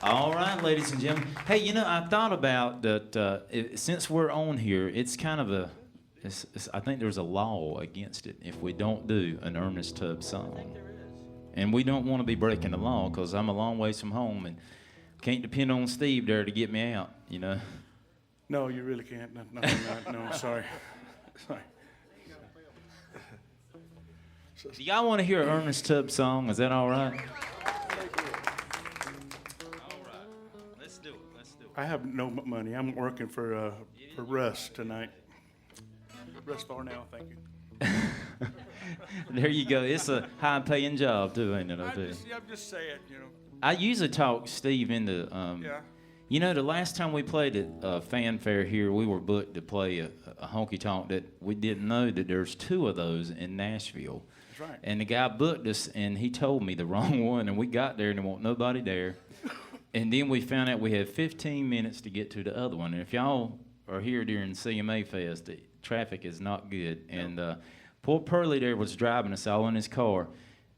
All right, ladies and gentlemen. Hey, you know, I thought about that since we're on here, it's kind of a, I think there's a law against it if we don't do an Ernest Tubb song. And we don't want to be breaking the law, because I'm a long ways from home and can't depend on Steve there to get me out, you know. No, you really can't. No, sorry. Sorry. Do y'all want to hear an Ernest Tubb song? Is that all right? I have no money. I'm working for Russ tonight. Russ Varnell, thank you. There you go. It's a high-paying job, too, ain't it? I'm just saying, you know. I usually talk Steve into, Yeah. you know, the last time we played at Fanfare here, we were booked to play a honky-tonk that we didn't know that there's 2 of those in Nashville. That's right. And the guy booked us, and he told me the wrong one, and we got there, and there wasn't nobody there. And then we found out we had 15 minutes to get to the other one. And if y'all are here during CMA Fest, the traffic is not good. And poor Pearlie there was driving us all in his car.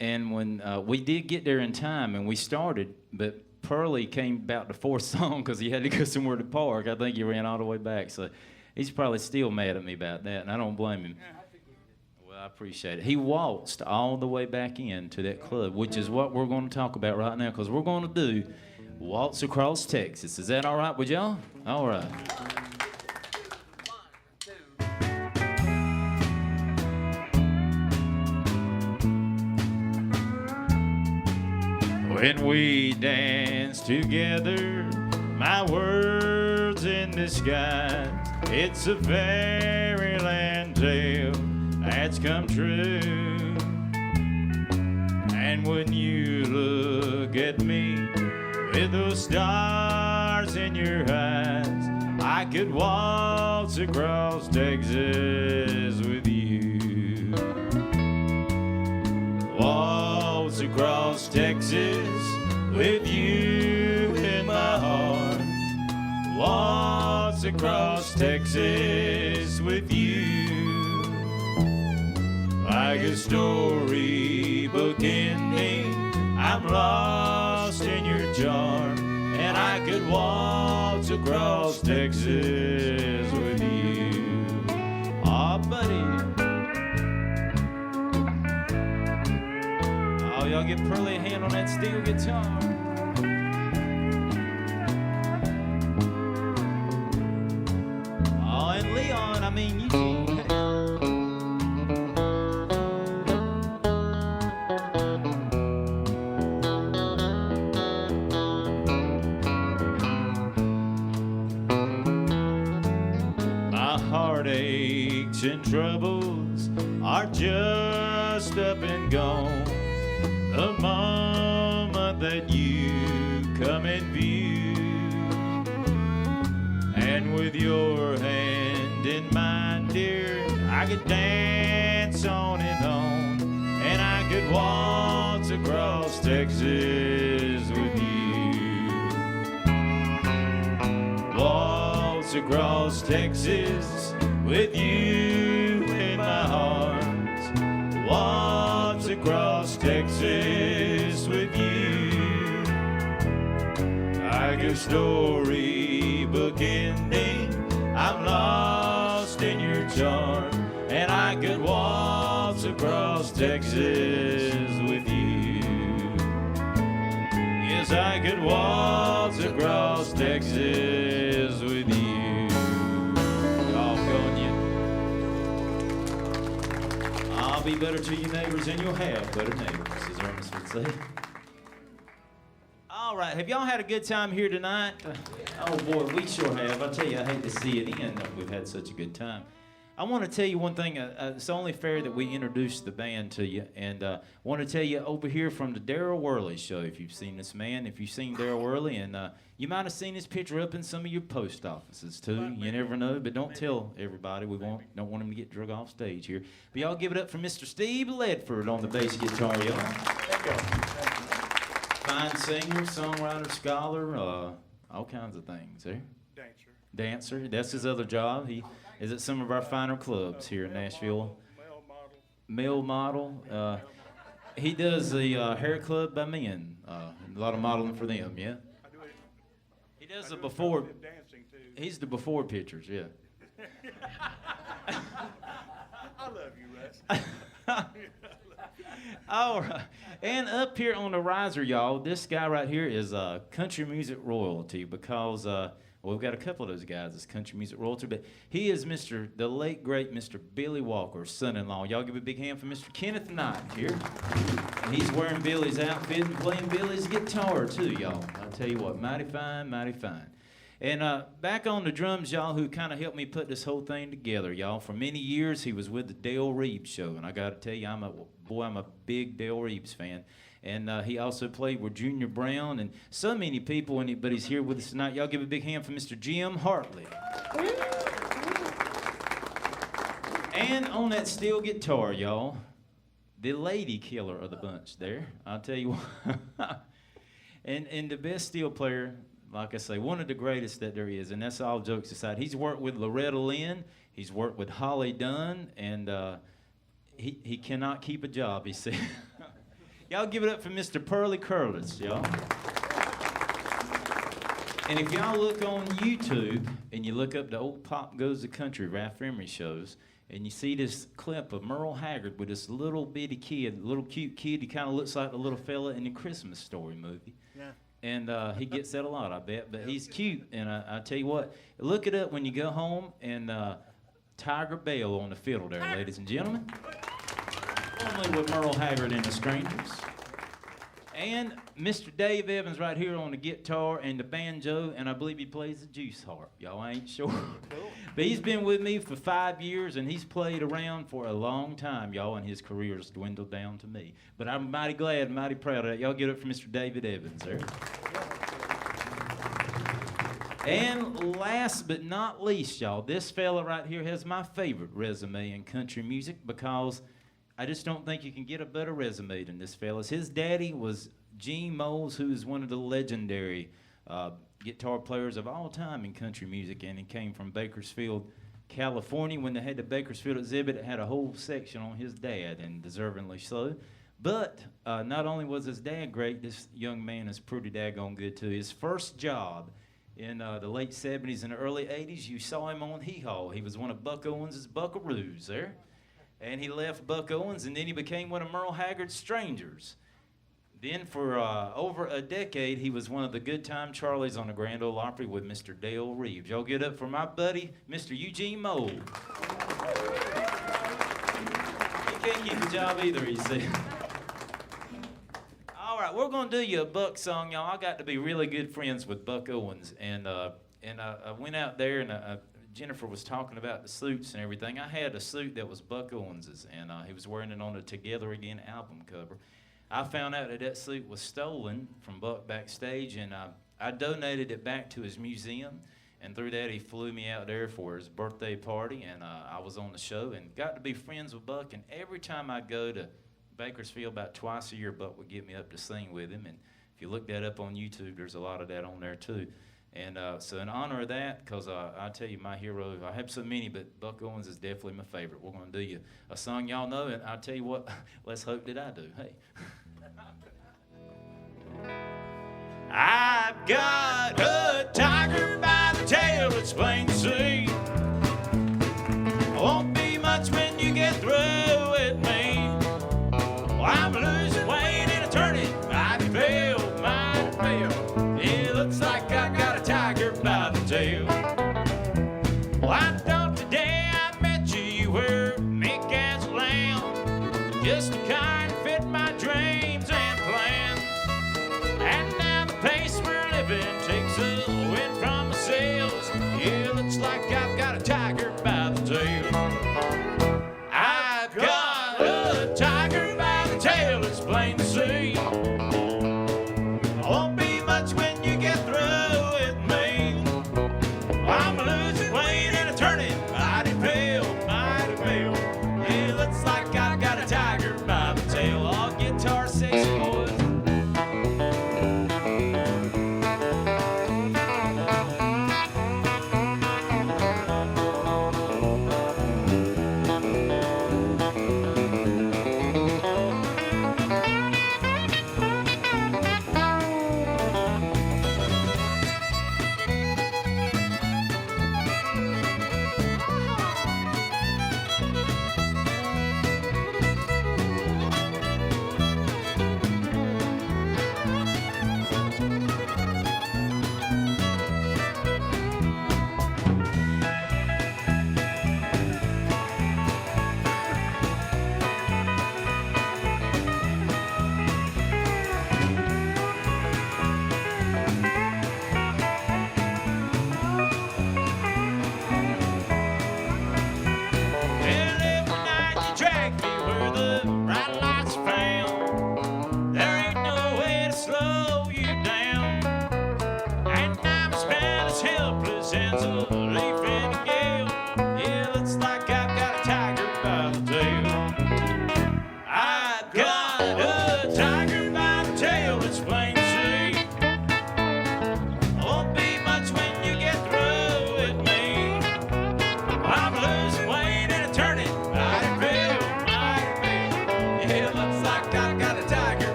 And when we did get there in time, and we started, but Pearlie came about the 4th song because he had to go somewhere to park. I think he ran all the way back. So he's probably still mad at me about that, and I don't blame him. Well, I appreciate it. He waltzed all the way back into that club, which is what we're going to talk about right now, because we're going to do Waltz Across Texas. Is that all right with y'all? All right. When we dance together, my words in disguise, it's a fairyland tale that's come true. And when you look at me with those stars in your eyes, I could waltz across Texas with you. Waltz across Texas with you in my heart. Waltz across Texas with you. Like a storybook ending, I'm lost in your charm, and I could waltz across Texas with you. Aw, buddy. Oh, y'all give Pearlie a hand on that steel guitar. Oh, and Leon, I mean, you see. My heartaches and troubles are just up and gone the moment that you come in view. And with your hand in mine, dear, I could dance on and on, and I could waltz across Texas with you. Waltz across Texas with you in my arms. Waltz across Texas with you. Like a storybook ending, I'm lost in your charm, and I could waltz across Texas with you. Yes, I could waltz across Texas with you. Doggone you. I'll be better to your neighbors and you'll have better neighbors, as Ernest would say. All right, have y'all had a good time here tonight? Oh boy, we sure have. I tell you, I hate to see it end, but we've had such a good time. I want to tell you one thing. It's only fair that we introduce the band to you, and I want to tell you over here from the Darryl Worley show. If you've seen this man, if you've seen Darryl Worley, and you might have seen his picture up in some of your post offices too. You never know, but don't tell everybody. We don't want him to get drug off stage here. But y'all give it up for Mr. Steve Ledford on the bass guitar, y'all. Fine singer, songwriter, scholar, all kinds of things there. Dancer. That's his other job. He is at some of our finer clubs here in Nashville. Male model. He does the hair club by men. A lot of modeling for them, yeah? He does the before. He's the before pictures, yeah. I love you, Russ. All right. And up here on the riser, y'all, this guy right here is country music royalty because, well, we've got a couple of those guys as country music royalty, but he is the late, great Mr. Billy Walker's son-in-law. Y'all give a big hand for Mr. Kenneth Knight here. And he's wearing Billy's outfit and playing Billy's guitar, too, y'all. I'll tell you what, mighty fine, mighty fine. And back on the drums, y'all, who kind of helped me put this whole thing together, y'all. For many years, he was with the Dale Reeves show, and I got to tell you, I'm a big Dale Reeves fan. And he also played with Junior Brown and so many people, but he's here with us tonight. Y'all give a big hand for Mr. Jim Hartley. And on that steel guitar, y'all, the lady killer of the bunch there. I'll tell you what. and the best steel player, like I say, one of the greatest that there is, and that's all jokes aside. He's worked with Loretta Lynn, he's worked with Holly Dunn, and he cannot keep a job, he said. Y'all give it up for Mr. Pearlie Curtis, y'all. And if y'all look on YouTube and you look up the old Pop Goes the Country Ralph Emery shows, and you see this clip of Merle Haggard with this little bitty kid, little cute kid, he kind of looks like the little fella in the Christmas Story movie. Yeah. And he gets that a lot, I bet, but he's cute. And I tell you what, look it up when you go home, and Tiger Bell on the fiddle there, ladies and gentlemen. Only with Merle Haggard and the Strangers. And Mr. Dave Evans right here on the guitar and the banjo, and I believe he plays the juice harp. Y'all ain't sure. Cool. But he's been with me for 5 years, and he's played around for a long time, y'all, and his career's dwindled down to me. But I'm mighty glad, mighty proud of that. Y'all get up for Mr. David Evans there. And last but not least, y'all, this fella right here has my favorite resume in country music because I just don't think you can get a better resume than this fella's. His daddy was Gene Moles, who is one of the legendary guitar players of all time in country music, and he came from Bakersfield, California. When they had the Bakersfield exhibit, it had a whole section on his dad, and deservingly so. But not only was his dad great, this young man is pretty daggone good too. His first job in the late 70s and early 80s, you saw him on Hee Haw. He was one of Buck Owens' Buckaroos there. And he left Buck Owens, and then he became one of Merle Haggard's Strangers. Then for over a decade, he was one of the Good Time Charlies on the Grand Ole Opry with Mr. Dale Reeves. Y'all get up for my buddy, Mr. Eugene Mold. He can't keep a job either, he said. All right, we're going to do you a Buck song, y'all. I got to be really good friends with Buck Owens, and I went out there, and Jennifer was talking about the suits and everything. I had a suit that was Buck Owens's, and he was wearing it on the Together Again album cover. I found out that that suit was stolen from Buck backstage, and I donated it back to his museum, and through that he flew me out there for his birthday party, and I was on the show and got to be friends with Buck. And every time I go to Bakersfield, about twice a year, Buck would get me up to sing with him. And if you look that up on YouTube, there's a lot of that on there too. And so in honor of that, because I tell you, my hero, I have so many, but Buck Owens is definitely my favorite. We're going to do you a song y'all know, and I'll tell you what, let's hope that I do. Hey. I've got a tiger by the tail, it's plain to see. Won't be much when you get through with me. Well, I'm losing weight and I turn it mighty pale, mighty pale. It looks like I've got a tiger by the tail. Well, I thought today I met you, you were meek as a lamb, just the kind that fit my dreams and plans. And now the pace we're living takes a wind from the sails. Yeah, looks like I've got a tiger by the tail. I've got a tiger by the tail, it's plain to see. Won't be much when you get through with me. I'm losing weight and I'm turning mighty pale, mighty pale. Yeah, looks like I've got a tiger by the tail. All guitar sexy boys.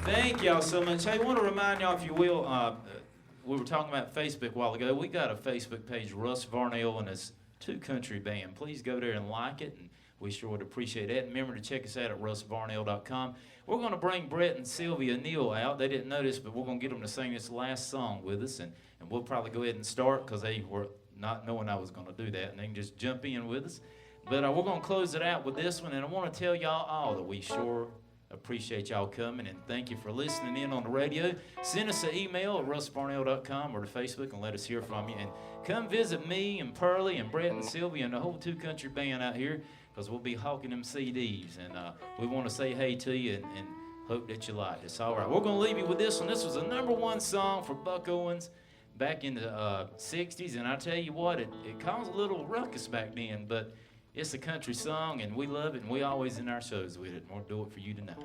Thank y'all so much. Hey, I want to remind y'all, if you will, we were talking about Facebook a while ago. We got a Facebook page, Russ Varnell and his Two Country Band. Please go there and like it, and we sure would appreciate that. And remember to check us out at russvarnell.com. We're going to bring Brett and Sylvia Neal out. They didn't notice, but we're going to get them to sing this last song with us, and we'll probably go ahead and start because they were not knowing I was going to do that, and they can just jump in with us. But we're going to close it out with this one, and I want to tell y'all all that we sure appreciate y'all coming, and thank you for listening in on the radio. Send us an email at russvarnell.com or to Facebook and let us hear from you. And come visit me and Pearlie and Brett and Sylvia and the whole Two Country Band out here, because we'll be hawking them CDs. And we want to say hey to you and hope that you like this. All right, we're going to leave you with this one. This was a #1 song for Buck Owens back in the 60s, and I tell you what, it caused a little ruckus back then, but it's a country song, and we love it, and we always in our shows with it, and we'll do it for you tonight.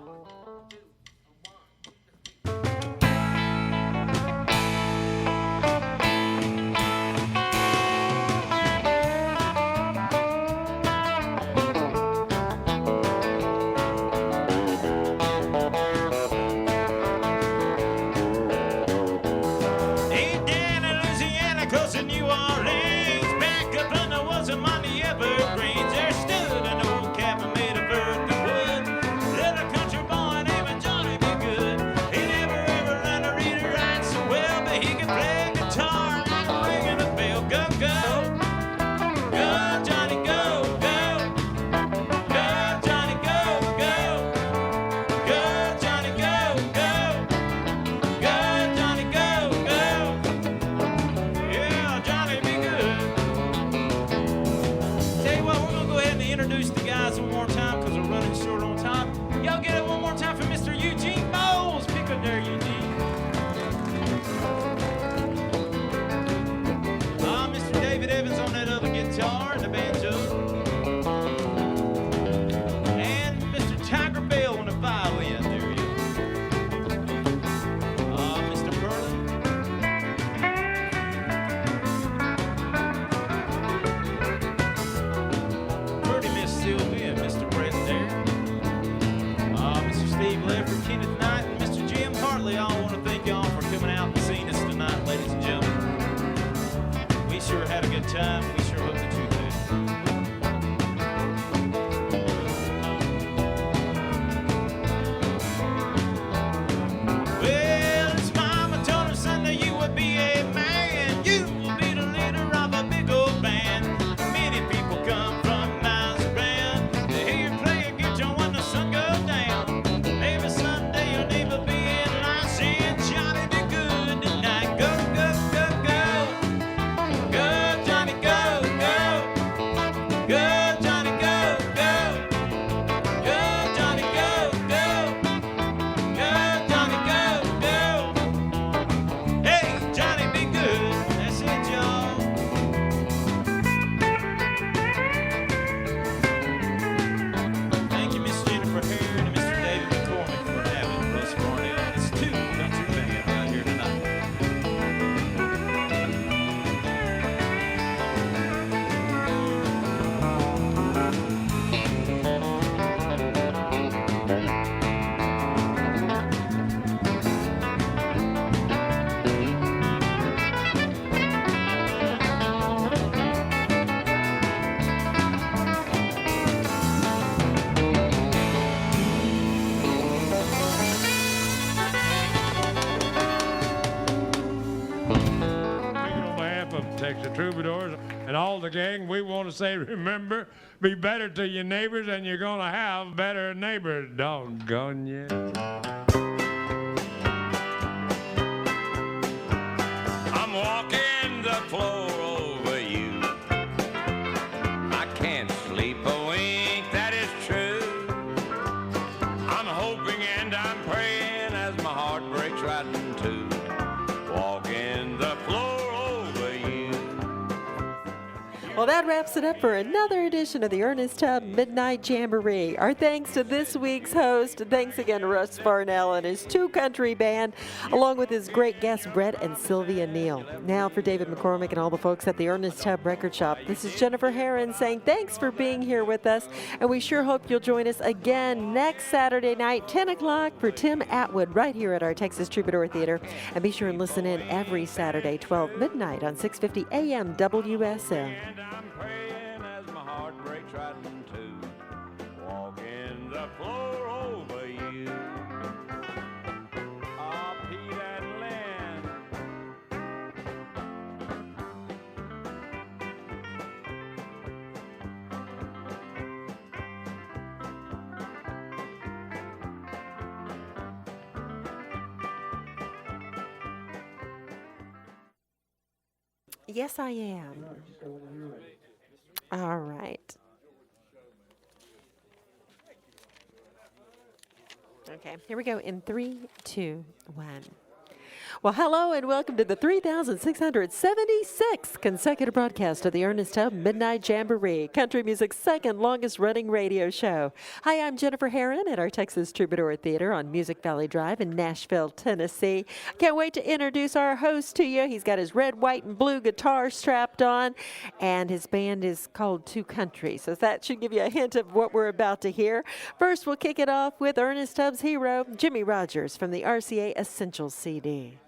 Troubadours and all the gang, we want to say, remember, be better to your neighbors and you're going to have better neighbors. Doggone you. I'm walking the floor over you. I can't sleep a wink, that is true. I'm hoping and I'm praying as my heart breaks right in two. Walking the floor over you. Well, that wraps it up for another edition of the Ernest Tubb Midnight Jamboree. Our thanks to this week's host. Thanks again to Russ Varnell and his two country band, along with his great guests, Brett and Sylvia Neal. Now for David McCormick and all the folks at the Ernest Tubb Record Shop, this is Jennifer Herron saying thanks for being here with us, and we sure hope you'll join us again next Saturday night, 10 o'clock, for Tim Atwood right here at our Texas Troubadour Theater. And be sure and listen in every Saturday, 12 midnight on 650 AM WSM. I'm praying as my heart breaks right in two. Walking the floor over you. Ah, Pete and Lynn. Yes, I am. All right. Okay, here we go in 3, 2, 1. Well, hello and welcome to the 3,676th consecutive broadcast of the Ernest Tubb Midnight Jamboree, country music's second longest running radio show. Hi, I'm Jennifer Herron at our Texas Troubadour Theater on Music Valley Drive in Nashville, Tennessee. Can't wait to introduce our host to you. He's got his red, white, and blue guitar strapped on, and his band is called Two Country, so that should give you a hint of what we're about to hear. First, we'll kick it off with Ernest Tubb's hero, Jimmy Rogers, from the RCA Essentials CD.